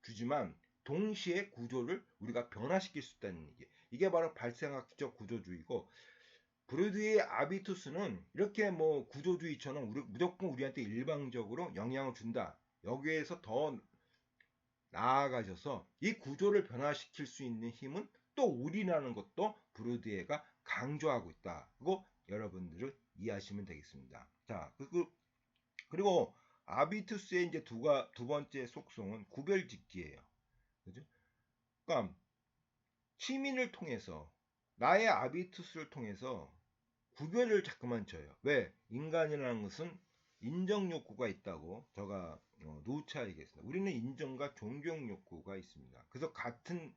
주지만 동시에 구조를 우리가 변화시킬 수 있다는 얘기. 이게 바로 발생학적 구조주의고, 브루드의 아비투스는 이렇게 뭐 구조주의처럼 무조건 우리한테 일방적으로 영향을 준다. 여기에서 더 나아가셔서 이 구조를 변화시킬 수 있는 힘은 또 우리라는 것도 브루드에가 강조하고 있다고 여러분들을 이해하시면 되겠습니다. 자, 그리고 아비투스의 이제 두 번째 속성은 구별짓기예요. 그죠? 그러니까 취미를 통해서 나의 아비투스를 통해서 구별을 자꾸만 져요. 왜? 인간이라는 것은 인정 욕구가 있다고 제가 누차 얘기했습니다. 우리는 인정과 존경 욕구가 있습니다. 그래서 같은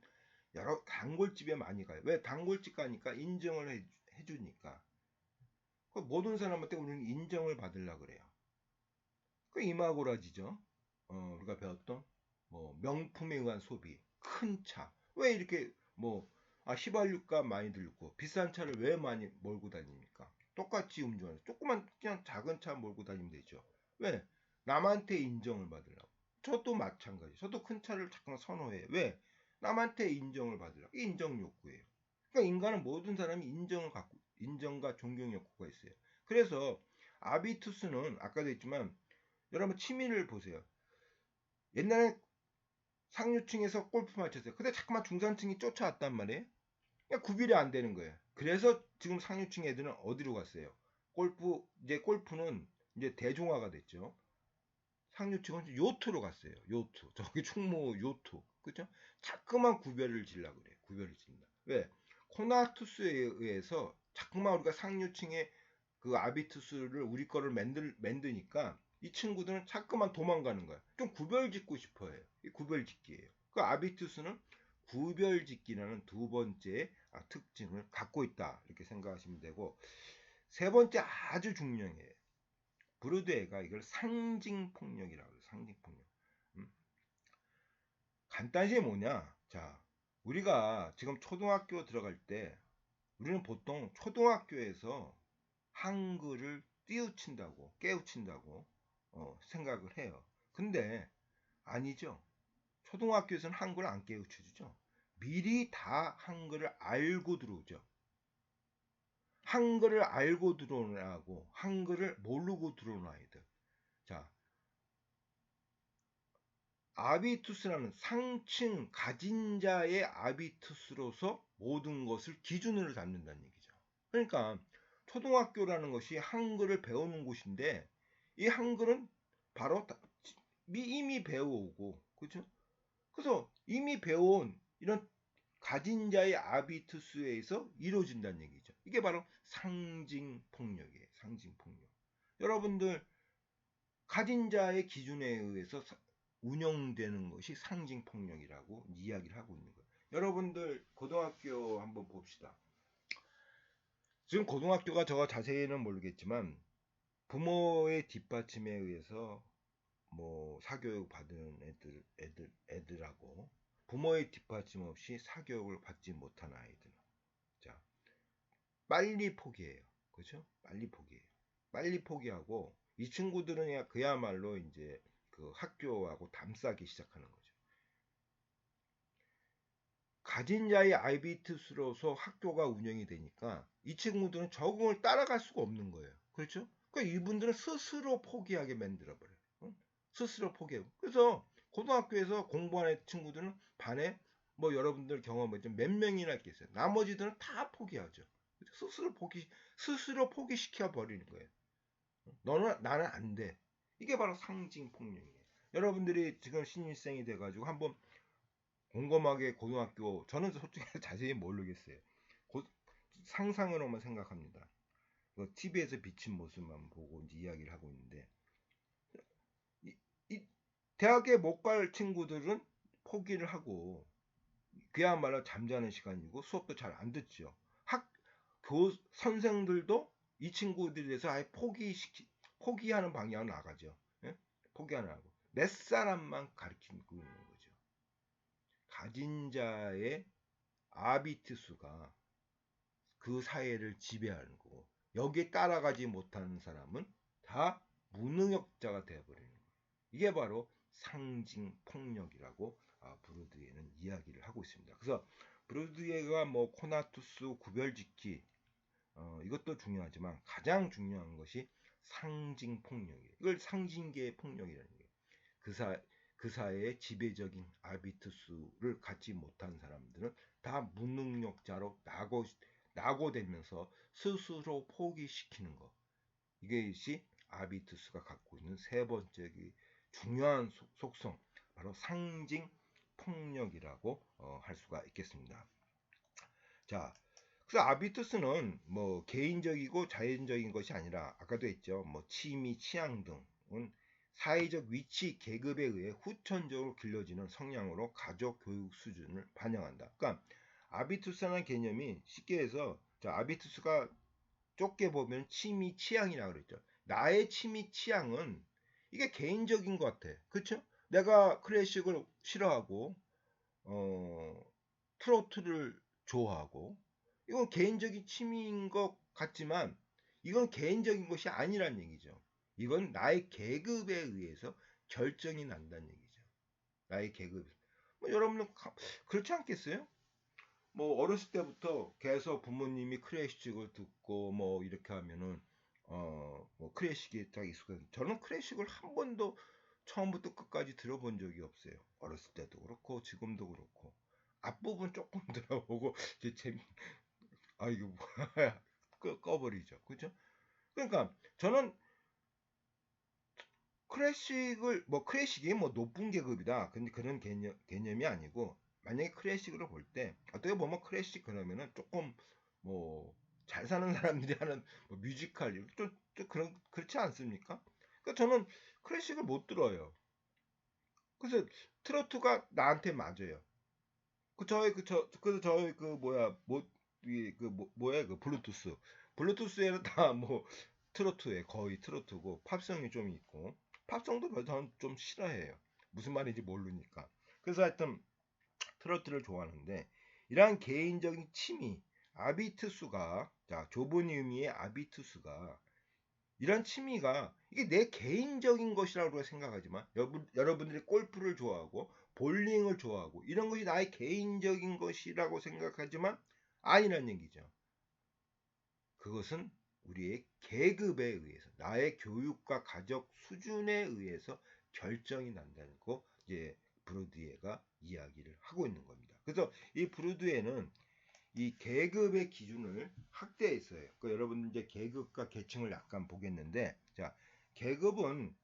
여러 단골집에 많이 가요. 왜? 단골집 가니까 인정을 해주니까. 모든 사람한테 우리는 인정을 받으려고 그래요. 그 이마고라지죠. 우리가 배웠던 뭐 명품에 의한 소비, 큰 차. 왜 이렇게 뭐 휘발유값 많이 들고 비싼 차를 왜 많이 몰고 다닙니까? 똑같이 운전해. 조그만 그냥 작은 차 몰고 다니면 되죠. 왜? 남한테 인정을 받으려고. 저도 마찬가지. 저도 큰 차를 잠깐 선호해요. 왜? 남한테 인정을 받으려고. 이게 인정 욕구예요. 그러니까 인간은 모든 사람이 인정과 존경 욕구가 있어요. 그래서 아비투스는 아까도 했지만 여러분 취미를 보세요. 옛날에 상류층에서 골프만 쳤어요. 근데 자꾸만 중산층이 쫓아왔단 말이에요. 그러니까 구별이 안 되는 거예요. 그래서 지금 상류층 애들은 어디로 갔어요? 골프는 이제 대중화가 됐죠. 상류층은 요트로 갔어요. 요트. 저기 충무 요트. 그죠? 자꾸만 구별을 지려고 그래요. 구별을 진다. 왜? 코나투스에 의해서 자꾸만 우리가 상류층의 그 아비투스를 우리 거를 만드니까 이 친구들은 자꾸만 도망가는 거야. 좀 구별짓고 싶어해요. 이 구별짓기예요. 그 아비투스는 구별짓기라는 두 번째 특징을 갖고 있다. 이렇게 생각하시면 되고, 세 번째 아주 중요해요. 브루드에가 이걸 상징폭력이라고 해요. 상징폭력. 간단히 뭐냐? 자, 우리가 지금 초등학교 들어갈 때 우리는 보통 초등학교에서 한글을 깨우친다고 생각을 해요. 근데 아니죠. 초등학교에서는 한글을 안 깨우쳐주죠. 미리 다 한글을 알고 들어오죠. 한글을 알고 들어오는 아이하고 한글을 모르고 들어오는 아이들. 자, 아비투스라는 상층 가진 자의 아비투스로서 모든 것을 기준으로 잡는다는 얘기죠. 그러니까 초등학교라는 것이 한글을 배우는 곳인데 이 한글은 바로 이미 배워오고, 그죠? 그래서 이미 배워온 이런 가진 자의 아비투스에 의해서 이루어진다는 얘기죠. 이게 바로 상징폭력이에요. 상징폭력. 여러분들 가진 자의 기준에 의해서 운영되는 것이 상징폭력이라고 이야기를 하고 있는 거예요. 여러분들 고등학교 한번 봅시다. 지금 고등학교가 저 자세히는 모르겠지만 부모의 뒷받침에 의해서 뭐 사교육 받은 애들하고 부모의 뒷받침 없이 사교육을 받지 못한 아이들. 자, 빨리 포기해요. 그렇죠? 빨리 포기해요. 빨리 포기하고 이 친구들은 그야말로 이제 그 학교하고 담싸기 시작하는 거죠. 가진 자의 아이비투스로서 학교가 운영이 되니까 이 친구들은 적응을 따라갈 수가 없는 거예요. 그렇죠? 그러니까 이분들은 스스로 포기하게 만들어버려요. 스스로 포기해요. 그래서 고등학교에서 공부하는 친구들은 반에 뭐 여러분들 경험했지만 몇 명이나 있겠어요. 나머지들은 다 포기하죠. 스스로 포기시켜 버리는 거예요. 나는 안 돼. 이게 바로 상징 폭력이에요. 여러분들이 지금 신입생이 돼가지고 한번 곰곰하게 고등학교, 저는 솔직히 자세히 모르겠어요. 상상으로만 생각합니다. TV에서 비친 모습만 보고 이제 이야기를 하고 있는데 이 대학에 못 갈 친구들은 포기를 하고 그야말로 잠자는 시간이고 수업도 잘 안 듣죠. 선생들도 이 친구들에 대해서 아예 포기하는 방향으로 나가죠. 예? 포기하는 하고. 몇 사람만 가리키고 있는 거죠. 가진 자의 아비트 수가 그 사회를 지배하는 거고, 여기에 따라가지 못하는 사람은 다 무능력자가 되어버리는 거예요. 이게 바로 상징 폭력이라고 브루드에는 이야기를 하고 있습니다. 그래서 브루드에가 뭐 코나투스 구별짓기 이것도 중요하지만 가장 중요한 것이 상징 폭력이에요. 이걸 상징계의 폭력이라는 거예요. 그 사회의 지배적인 아비투스를 갖지 못한 사람들은 다 무능력자로 낙오되면서 스스로 포기시키는 것. 이것이 아비투스가 갖고 있는 세 번째 중요한 속성, 바로 상징 폭력이라고 할 수가 있겠습니다. 자, 그래서 아비투스는 뭐 개인적이고 자연적인 것이 아니라 아까도 했죠. 뭐 취미, 취향 등은 사회적 위치, 계급에 의해 후천적으로 길러지는 성향으로 가족 교육 수준을 반영한다. 그러니까 아비투스라는 개념이 쉽게 해서 아비투스가 좁게 보면 취미, 취향이라고 그랬죠. 나의 취미, 취향은 이게 개인적인 것 같아. 그렇죠? 내가 클래식을 싫어하고 트로트를 좋아하고 이건 개인적인 취미인 것 같지만 이건 개인적인 것이 아니란 얘기죠. 이건 나의 계급에 의해서 결정이 난다는 얘기죠. 나의 계급. 뭐 여러분은 그렇지 않겠어요? 뭐 어렸을 때부터 계속 부모님이 클래식을 듣고 뭐 이렇게 하면은 뭐 클래식에 딱 익숙해서 저는 클래식을 한 번도 처음부터 끝까지 들어본 적이 없어요. 어렸을 때도 그렇고 지금도 그렇고 앞부분 조금 들어보고 이제 이거 뭐야 꺼버리죠. 그죠? 그러니까 저는 클래식이 뭐 높은 계급이다. 근데 그런 개념이 아니고 만약에 클래식으로 볼 때 어떻게 보면 클래식 그러면은 조금 뭐 잘 사는 사람들이 하는 뭐 뮤지컬 좀 그렇지 않습니까? 그러니까 저는 클래식을 못 들어요. 그래서 트로트가 나한테 맞아요. 그래서 저희 그 뭐야 뭐야 그 블루투스에는 다 뭐 트로트에 거의 트로트고 팝송이 좀 있고 팝송도 저는 좀 싫어해요. 무슨 말인지 모르니까. 그래서 하여튼 트로트를 좋아하는데 이러한 개인적인 취미 아비투스가 좁은 의미의 아비투스가 이런 취미가 이게 내 개인적인 것이라고 생각하지만 여러분들이 골프를 좋아하고 볼링을 좋아하고 이런 것이 나의 개인적인 것이라고 생각하지만 아니란 얘기죠. 그것은 우리의 계급에 의해서 나의 교육과 가족 수준에 의해서 결정이 난다는 거 이제 브루드에가 이야기를 하고 있는 겁니다. 그래서 이 브루드에는 이 계급의 기준을 확대했어요. 그러니까 여러분 이제 계급과 계층을 약간 보겠는데, 계급은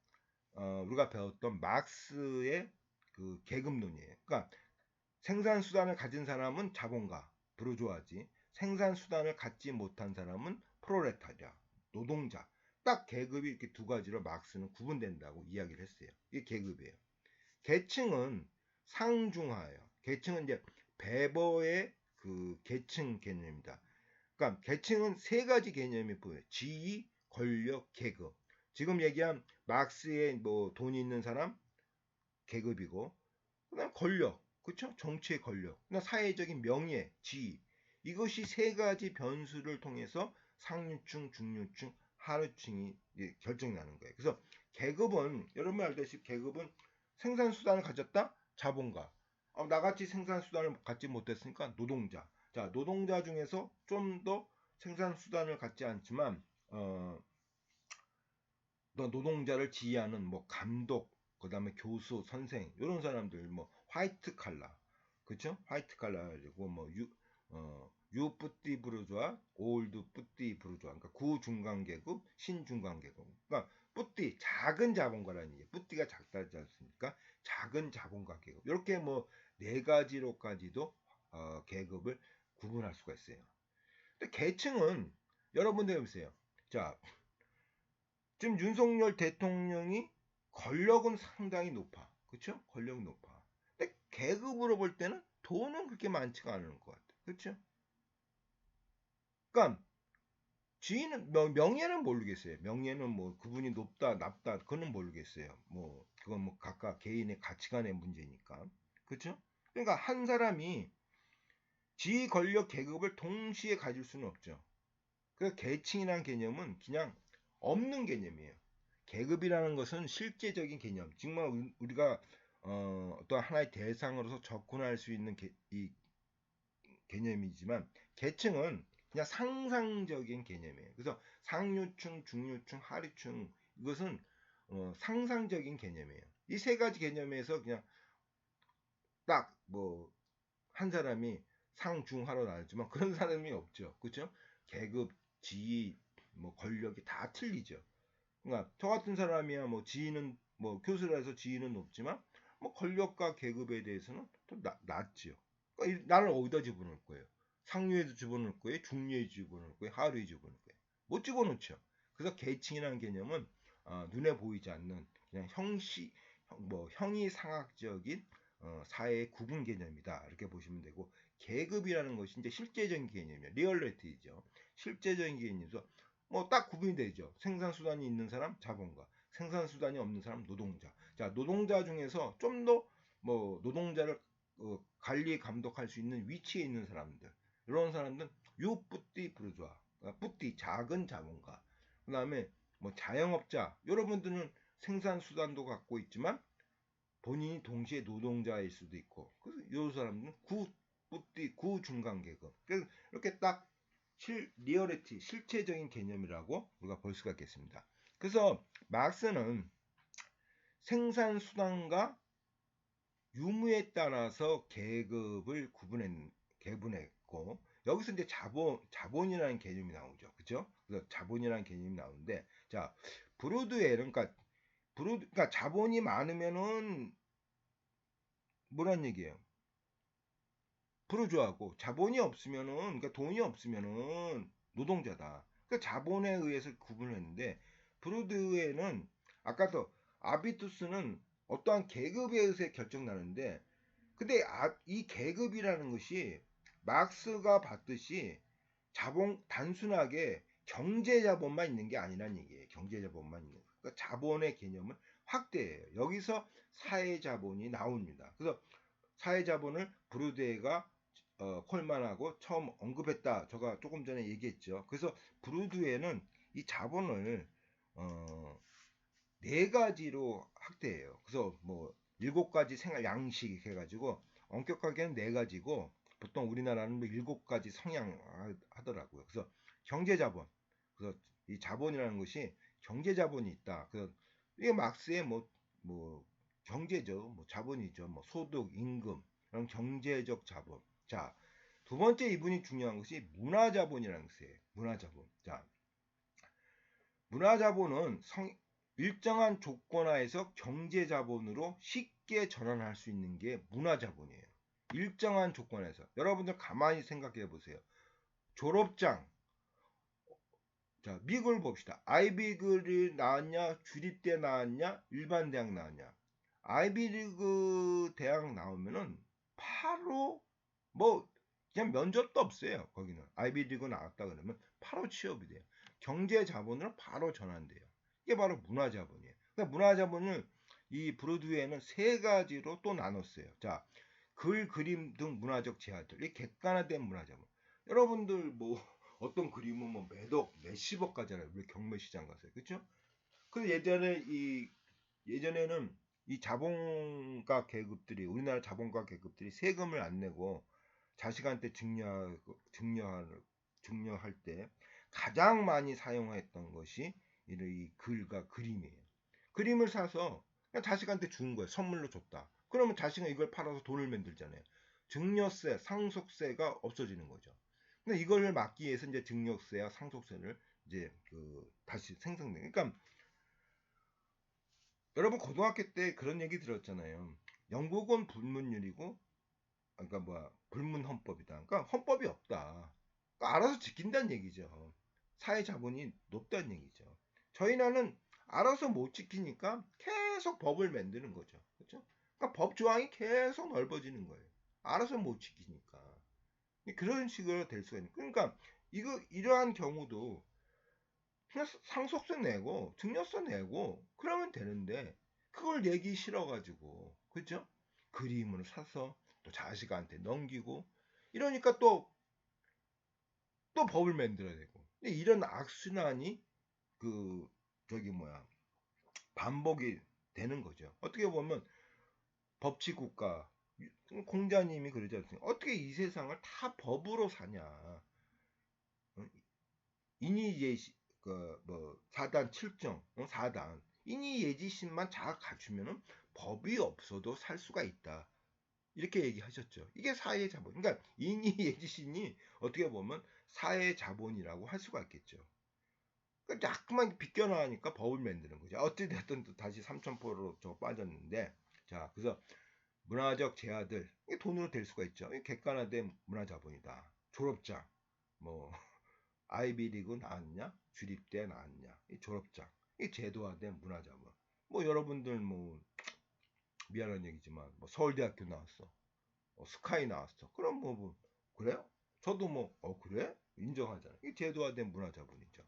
우리가 배웠던 막스의 그 계급론이에요. 그러니까 생산 수단을 가진 사람은 자본가, 부르주아지, 생산 수단을 갖지 못한 사람은 프롤레타리아, 노동자. 딱 계급이 이렇게 두 가지로 막스는 구분된다고 이야기를 했어요. 이게 계급이에요. 계층은 상중하예요. 계층은 이제 베버의 그 계층 개념입니다. 그러니까 계층은 세 가지 개념이 보여요. 지위, 권력, 계급. 지금 얘기한 막스의 뭐 돈 있는 사람 계급이고, 그다음 권력, 그렇죠? 정치의 권력, 그다음 사회적인 명예, 지위. 이것이 세 가지 변수를 통해서 상류층, 중류층, 하류층이 결정이 나는 거예요. 그래서 계급은 여러분 알다시피 계급은 생산 수단을 가졌다 자본가. 나같이 생산 수단을 갖지 못했으니까 노동자. 노동자 중에서 좀 더 생산 수단을 갖지 않지만 노동자를 지휘하는 뭐 감독, 그다음에 교수, 선생 이런 사람들 뭐 화이트 칼라, 그렇죠? 화이트 칼라 그리고 뭐 유뿌띠 부르주아, 올드 뿌띠 부르주아, 그러니까 구중간 계급, 신중간 계급. 그러니까 뿌띠 작은 자본가라는 얘기. 뿌띠가 작다지 않습니까? 작은 자본가 계급. 이렇게 뭐 네 가지로까지도 계급을 구분할 수가 있어요. 근데 계층은 여러분들 보세요. 자, 지금 윤석열 대통령이 권력은 상당히 높아. 그렇죠? 권력은 높아. 근데 계급으로 볼 때는 돈은 그렇게 많지가 않은 것 같아. 그렇죠? 그러니까 지위는 명예는 모르겠어요. 명예는 뭐 그분이 높다 낮다 그거는 모르겠어요. 뭐 그건 뭐 각각 개인의 가치관의 문제니까. 그렇죠? 그러니까 한 사람이 지위, 권력, 계급을 동시에 가질 수는 없죠. 그 계층이라는 개념은 그냥 없는 개념이에요. 계급이라는 것은 실제적인 개념, 정말 우리가 어떤 하나의 대상으로서 접근할 수 있는 이 개념이지만 계층은 그냥 상상적인 개념이에요. 그래서 상류층, 중류층, 하류층 이것은 상상적인 개념이에요. 이 세 가지 개념에서 그냥 딱 뭐 한 사람이 상중하로 나누지만 그런 사람이 없죠. 그렇죠? 계급, 지위, 뭐 권력이 다 틀리죠. 그러니까 저 같은 사람이야 뭐 지위는 뭐 교수라서 지위는 높지만 뭐 권력과 계급에 대해서는 또 낮죠. 그러니까 나를 어디다 집어넣을 거예요? 상류에도 집어넣을 거예요, 중류에 집어넣을 거예요, 하류에 집어넣을 거예요. 못 집어넣죠. 그래서 계층이라는 개념은 눈에 보이지 않는 그냥 뭐 형이상학적인 사회의 구분 개념이다 이렇게 보시면 되고 계급이라는 것이 이제 실제적인 개념이에요. 리얼리티죠. 실제적인 개념이죠. 뭐 딱 구분이 되죠. 생산수단이 있는 사람 자본가, 생산수단이 없는 사람 노동자. 자, 노동자 중에서 좀 더 뭐 노동자를 관리 감독할 수 있는 위치에 있는 사람들, 이런 사람들은 유뿌띠 부르주아, 뿌띠 작은 자본가. 그다음에 뭐 자영업자, 여러분들은 생산수단도 갖고 있지만 본인이 동시에 노동자일 수도 있고, 그래서 이 사람들은 뿌띠 구중간 계급. 그래서 이렇게 딱 리얼리티, 실체적인 개념이라고 우리가 볼 수가 있겠습니다. 그래서 막스는 생산수단과 유무에 따라서 계급을 구분했고, 여기서 이제 자본이라는 개념이 나오죠. 그죠? 그래서 자본이라는 개념이 나오는데, 자, 브로드웰은, 그러니까 자본이 많으면은 뭐란 얘기예요? 부르주아고, 자본이 없으면은, 그러니까 돈이 없으면은 노동자다. 그러니까 자본에 의해서 구분을 했는데, 브루드에는 아까도 아비투스는 어떠한 계급에 의해서 결정나는데, 근데 이 계급이라는 것이 막스가 봤듯이 단순하게 경제 자본만 있는 게 아니란 얘기예요. 경제 자본만 있는 거. 그러니까 자본의 개념은 확대해요. 여기서 사회 자본이 나옵니다. 그래서 사회 자본을 브루드에가 콜만하고 처음 언급했다. 제가 조금 전에 얘기했죠. 그래서 브루드에는 이 자본을 어, 네 가지로 확대해요. 그래서 뭐 일곱 가지 생활 양식 해가지고 엄격하게는 네 가지고 보통 우리나라는 뭐 일곱 가지 성향 하더라고요. 그래서 경제자본, 그래서 이 자본이라는 것이 경제자본이 있다. 그래서 이게 막스의 뭐 경제죠, 뭐 자본이죠, 뭐 소득, 임금, 이런 경제적 자본. 자, 두 번째 이분이 중요한 것이 문화자본이라는 것이에요. 문화자본. 자, 문화자본은 일정한 조건 하에서 경제자본으로 쉽게 전환할 수 있는 게 문화자본이에요. 일정한 조건에서. 여러분들 가만히 생각해 보세요. 졸업장. 자, 미국을 봅시다. 아이비리그를 나왔냐, 주립대 나왔냐, 일반 대학 나왔냐. 아이비리그 대학 나오면은 바로 뭐 그냥 면접도 없어요. 거기는 아이비리그 나왔다 그러면 바로 취업이 돼요. 경제 자본으로 바로 전환돼요. 이게 바로 문화 자본이에요. 그러니까 문화 자본을 이 브로드웨이는 세 가지로 또 나눴어요. 자, 글, 그림 등 문화적 재화들, 이 객관화된 문화 자본. 여러분들 뭐 어떤 그림은 뭐 몇십억 가잖아요. 우리 경매 시장 가서요. 그렇죠? 근데 예전에는 이 자본가 계급들이, 우리나라 자본가 계급들이 세금을 안 내고 자식한테 증여할 때 가장 많이 사용했던 것이 이 글과 그림이에요. 그림을 사서 그냥 자식한테 준 거예요. 선물로 줬다. 그러면 자식은 이걸 팔아서 돈을 만들잖아요. 증여세, 상속세가 없어지는 거죠. 근데 이걸 막기 위해서 이제 증여세와 상속세를 이제 다시 생성돼. 그러니까 여러분 고등학교 때 그런 얘기 들었잖아요. 영국은 불문율이고, 그러니까 불문 헌법이다. 그러니까 헌법이 없다. 그러니까 알아서 지킨다는 얘기죠. 사회 자본이 높다는 얘기죠. 저희 나라는 알아서 못 지키니까 계속 법을 만드는 거죠. 그렇죠? 그러니까 법 조항이 계속 넓어지는 거예요. 알아서 못 지키니까. 그런 식으로 될 수가 있는. 그러니까 이러한 경우도 상속세 내고 증여세 내고 그러면 되는데 그걸 내기 싫어가지고 그죠? 그림을 사서 또 자식한테 넘기고 이러니까 또 법을 만들어야 되고 근데 이런 악순환이 그 저기 뭐야 반복이 되는 거죠. 어떻게 보면 법치국가 공자님이 그러지 않습니까? 어떻게 이 세상을 다 법으로 사냐? 인의예시 그뭐 4단 7정 4단 인의예지심만 잘 갖추면은 법이 없어도 살 수가 있다. 이렇게 얘기하셨죠. 이게 사회 자본. 그러니까 인의예지심이 어떻게 보면 사회 자본이라고 할 수가 있겠죠. 그러니까 자꾸만 비껴나가니까 법을 만드는 거죠. 어찌됐든 또 다시 삼천포로 저 빠졌는데 자 그래서 문화적 재화들 이게 돈으로 될 수가 있죠. 객관화된 문화자본이다. 졸업장 뭐 아이비리그 나왔냐? 주립대 나왔냐? 이 졸업장. 이 제도화된 문화자본. 뭐 여러분들 뭐 미안한 얘기지만 뭐 서울대학교 나왔어. 스카이 나왔어. 그럼 뭐 그래요? 저도 뭐 그래? 인정하잖아요. 이 제도화된 문화자본이죠.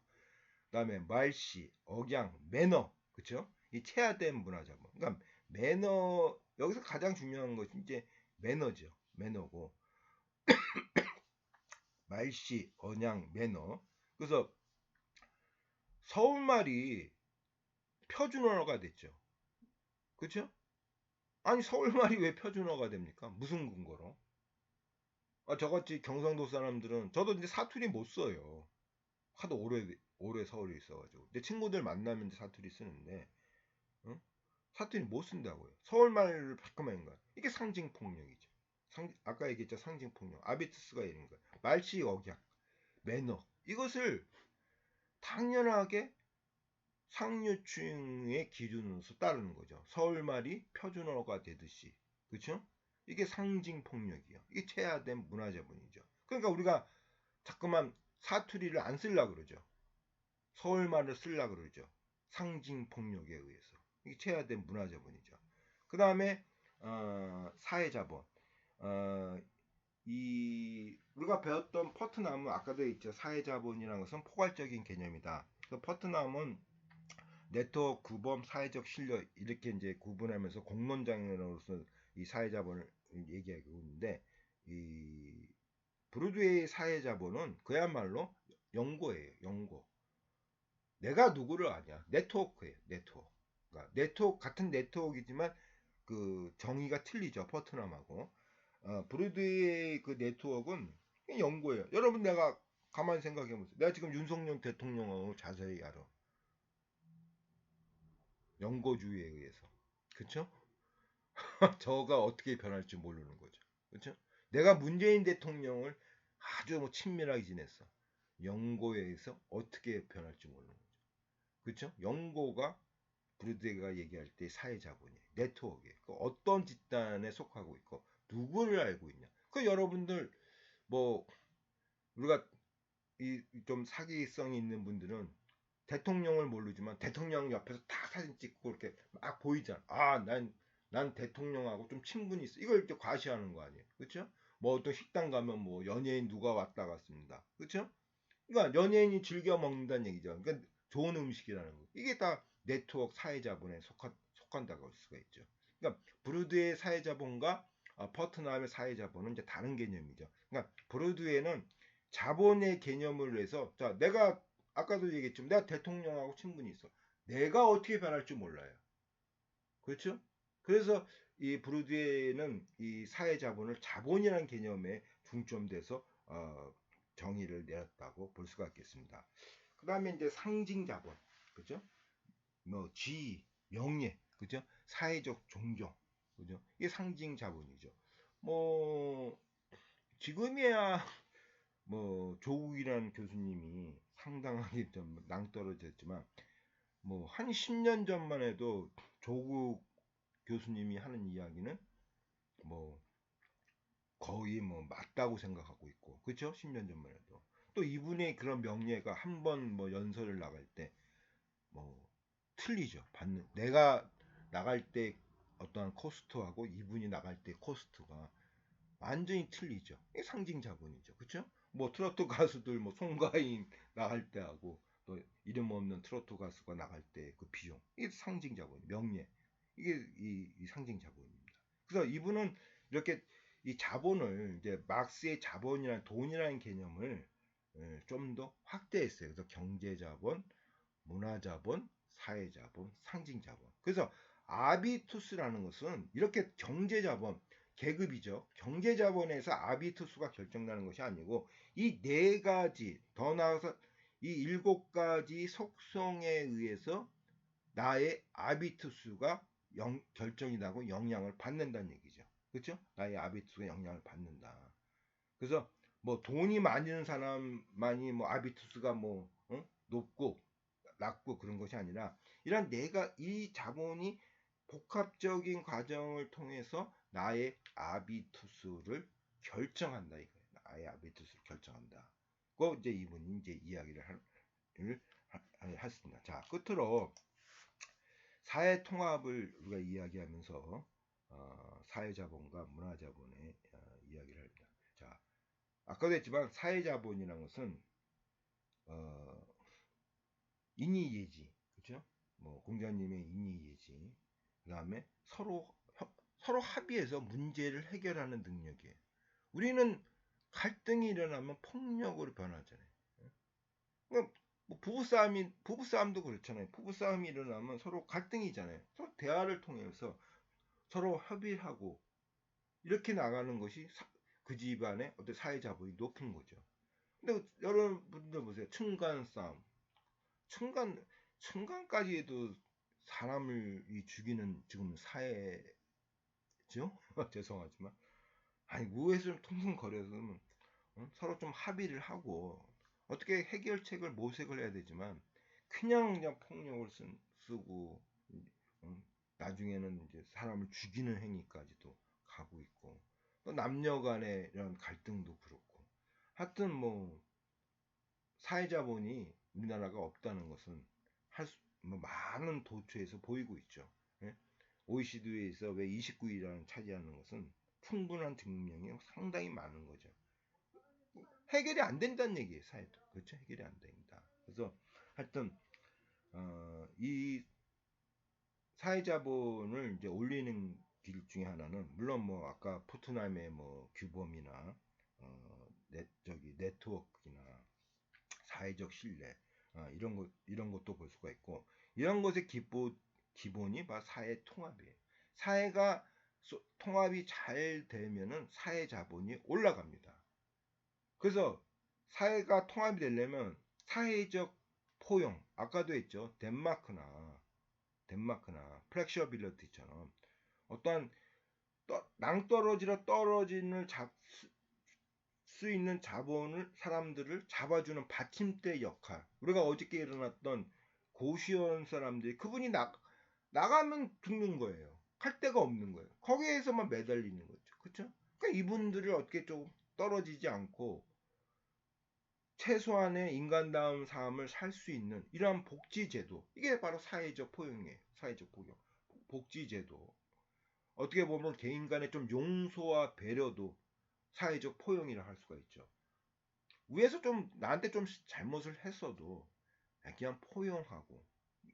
그다음에 말씨, 억양, 매너. 그렇죠? 이 체화된 문화자본. 그러니까 매너 여기서 가장 중요한 것이 이제 매너죠. 매너고 말씨, 언양, 매너. 그래서 서울말이 표준어가 됐죠. 그렇죠? 아니 서울말이 왜 표준어가 됩니까? 무슨 근거로? 저같이 경상도 사람들은 저도 이제 사투리 못 써요. 하도 오래 서울에 있어가지고 내 친구들 만나면 이제 사투리 쓰는데 응? 사투리 못 쓴다고요. 서울말을 바꾸면 거야. 이게 상징 폭력이죠. 아까 얘기했죠 상징 폭력. 아비투스가 이런 거야. 말씨 억양, 매너 이것을 당연하게 상류층의 기준으로서 따르는 거죠. 서울말이 표준어가 되듯이. 그렇죠? 이게 상징 폭력이요. 이게 체화된 문화자본이죠. 그러니까 우리가 자꾸만 사투리를 안 쓰려고 그러죠. 서울말을 쓰려고 그러죠. 상징 폭력에 의해서. 이게 체화된 문화자본이죠. 그 다음에 사회자본. 이 우리가 배웠던 퍼트남은 아까도 있죠. 사회자본이라는 것은 포괄적인 개념이다. 그 퍼트남은 네트워크 구범 사회적 신뢰 이렇게 이제 구분하면서 공론장으로서 이 사회자본을 얘기하고 있는데 이 브로드웨이 사회자본은 그야말로 연고예요. 연고. 내가 누구를 아냐? 네트워크예요. 네트워크. 그러니까 네트워크 같은 네트워크이지만 그 정의가 틀리죠. 퍼트넘하고. 브로드웨이 그 네트워크는 연고예요. 여러분 내가 가만히 생각해 보세요. 내가 지금 윤석열 대통령하고 자세히 알아. 연고주의에 의해서. 그쵸? 저가 어떻게 변할지 모르는 거죠. 그렇죠? 내가 문재인 대통령을 아주 뭐 친밀하게 지냈어. 연고에서 어떻게 변할지 모르는 거죠. 그렇죠? 연고가 브루드가 얘기할 때 사회자본이에요. 네트워크에 그 어떤 집단에 속하고 있고 누구를 알고 있냐. 그 여러분들 뭐 우리가 이 좀 사기성이 있는 분들은 대통령을 모르지만 대통령 옆에서 딱 사진 찍고 이렇게 막 보이잖아. 난 대통령하고 좀 친분이 있어. 이걸 이렇게 과시하는 거 아니에요. 그렇죠? 뭐 어떤 식당 가면 뭐 연예인 누가 왔다 갔습니다. 그렇죠? 그러니까 연예인이 즐겨 먹는다는 얘기죠. 그러니까 좋은 음식이라는 거. 이게 다 네트워크 사회자본에 속한다고 할 수가 있죠. 그러니까 브루드의 사회자본과 퍼트남의 사회자본은 이제 다른 개념이죠. 그러니까 브루드에는 자본의 개념을 해서 자 내가 아까도 얘기했지만 내가 대통령하고 친분이 있어. 내가 어떻게 변할지 몰라요. 그렇죠? 그래서 이 브루드에는 이 사회자본을 자본이라는 개념에 중점돼서 정의를 내렸다고 볼 수가 있겠습니다. 그 다음에 이제 상징자본, 그죠? 뭐 지위, 명예, 그죠? 사회적 존경, 그죠? 이게 상징자본이죠. 뭐 지금이야 뭐 조국이라는 교수님이 상당하게 좀 낭떠러졌지만 뭐 한 10년 전만 해도 조국 교수님이 하는 이야기는 뭐 거의 뭐 맞다고 생각하고 있고 그렇죠? 10년 전만 해도 또 이분의 그런 명예가 한 번 뭐 연설을 나갈 때 뭐 틀리죠. 받는 내가 나갈 때 어떠한 코스트하고 이분이 나갈 때 코스트가 완전히 틀리죠. 이게 상징 자본이죠. 그렇죠? 뭐 트로트 가수들 뭐 송가인 나갈 때 하고 또 이름 없는 트로트 가수가 나갈 때 그 비용, 이게 상징 자본, 명예, 이게 이 상징 자본입니다. 그래서 이분은 이렇게 이 자본을 이제 막스의 자본이라는 돈이라는 개념을 좀 더 확대했어요. 그래서 경제 자본, 문화 자본, 사회 자본, 상징 자본. 그래서 아비투스라는 것은 이렇게 경제 자본, 계급이죠. 경제 자본에서 아비투스가 결정나는 것이 아니고 이 네 가지, 더 나아가서 이 일곱 가지 속성에 의해서 나의 아비투스가 결정이 나고 영향을 받는다는 얘기죠. 그렇죠? 나의 아비투스가 영향을 받는다. 그래서 뭐 돈이 많은 사람만이 뭐 아비투스가 뭐 높고 낮고 그런 것이 아니라 이런 내가 이 자본이 복합적인 과정을 통해서 나의 아비투스를 결정한다 이거예요. 나의 아비투스를 결정한다. 그 이제 이분이 이제 이야기를 했습니다. 자, 끝으로 사회 통합을 우리가 이야기하면서 사회자본과 문화자본의 이야기를 합니다. 자, 아까도 했지만 사회자본이라는 것은 인이예지, 그렇죠? 뭐 공자님의 인이예지, 그 다음에 서로 합의해서 문제를 해결하는 능력이에요. 우리는 갈등이 일어나면 폭력으로 변하잖아요. 그러니까 뭐 부부싸움도 그렇잖아요. 부부싸움이 일어나면 서로 갈등이잖아요. 서로 대화를 통해서 서로 협의하고 이렇게 나가는 것이 그 집안의 어떤 사회자본이 높은 거죠. 근데 여러분들 보세요. 층간 싸움. 층간까지 해도 사람을 죽이는 지금 사회죠? 죄송하지만. 아니, 우에서 좀 통성거려서 서로 좀 합의를 하고 어떻게 해결책을 모색을 해야 되지만 그냥 폭력을 쓰고 나중에는 이제 사람을 죽이는 행위까지도 가고 있고 또 남녀 간의 이런 갈등도 그렇고 하여튼 뭐 사회자본이 우리나라가 없다는 것은 뭐 많은 도처에서 보이고 있죠. 예? OECD에서 왜 29위라는 차지하는 것은 충분한 증명이 상당히 많은 거죠. 해결이 안 된다는 얘기예요, 사회도. 그렇죠? 해결이 안 된다. 그래서 하여튼 이 사회자본을 이제 올리는 길 중에 하나는 물론 뭐 아까 포트남의 뭐 규범이나 네트워크나 사회적 신뢰 이런 것도 볼 수가 있고 이런 것의 기본이 바로 사회 통합이에요. 사회가 통합이 잘 되면은 사회 자본이 올라갑니다. 그래서 사회가 통합이 되려면 사회적 포용 아까도 했죠. 덴마크나 플렉셔빌리티처럼 어떠한 낭떠러지로 떨어지는 수 있는 사람들을 잡아주는 받침대 역할. 우리가 어저께 일어났던 고시원 사람들이 그분이 나가면 죽는 거예요. 갈 데가 없는 거예요. 거기에서만 매달리는 거죠. 그렇죠? 그러니까 이분들을 어떻게 좀 떨어지지 않고 최소한의 인간다운 삶을 살 수 있는 이러한 복지제도. 이게 바로 사회적 포용이에요. 사회적 포용. 복지제도. 어떻게 보면 개인 간의 좀 용서와 배려도 사회적 포용이라 할 수가 있죠. 위에서 좀 나한테 좀 잘못을 했어도 그냥 포용하고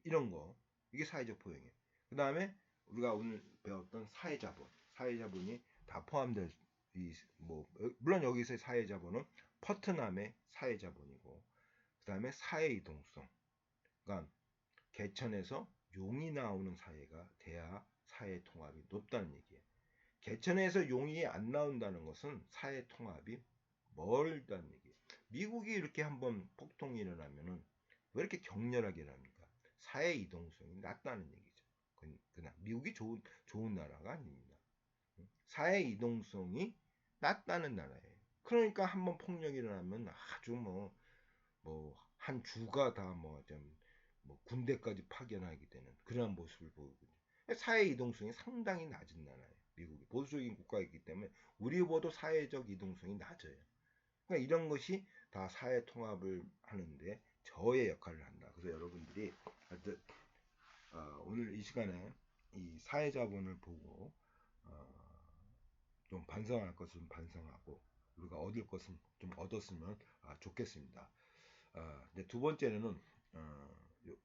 이런 거 이게 사회적 포용이에요. 그 다음에 우리가 오늘 배웠던 사회자본이 다 포함될 뭐 물론 여기서의 사회자본은 퍼트남의 사회자본이고 그 다음에 사회이동성. 그러니까 개천에서 용이 나오는 사회가 돼야 사회 통합이 높다는 얘기예요. 개천에서 용이 안 나온다는 것은 사회 통합이 멀다는 얘기예요. 미국이 이렇게 한번 폭동이 일어나면은 왜 이렇게 격렬하게 일어납니까? 사회 이동성이 낮다는 얘기죠. 그냥 미국이 좋은 나라가 아닙니다. 사회 이동성이 낮다는 나라예요. 그러니까 한번 폭력이 일어나면 아주 한 주가 다 군대까지 파견하게 되는 그런 모습을 보이거든요. 사회 이동성이 상당히 낮은 나라예요. 미국이 보수적인 국가이기 때문에 우리보다 사회적 이동성이 낮아요. 그러니까 이런 것이 다 사회 통합을 하는데 저의 역할을 한다. 그래서 여러분들이 오늘 이 시간에 이 사회자본을 보고 좀 반성할 것은 반성하고 우리가 얻을 것은 좀 얻었으면 좋겠습니다. 두 번째는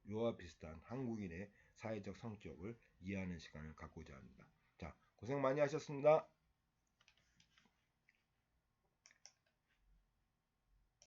요와 비슷한 한국인의 사회적 성격을 이해하는 시간을 갖고자 합니다. 자, 고생 많이 하셨습니다.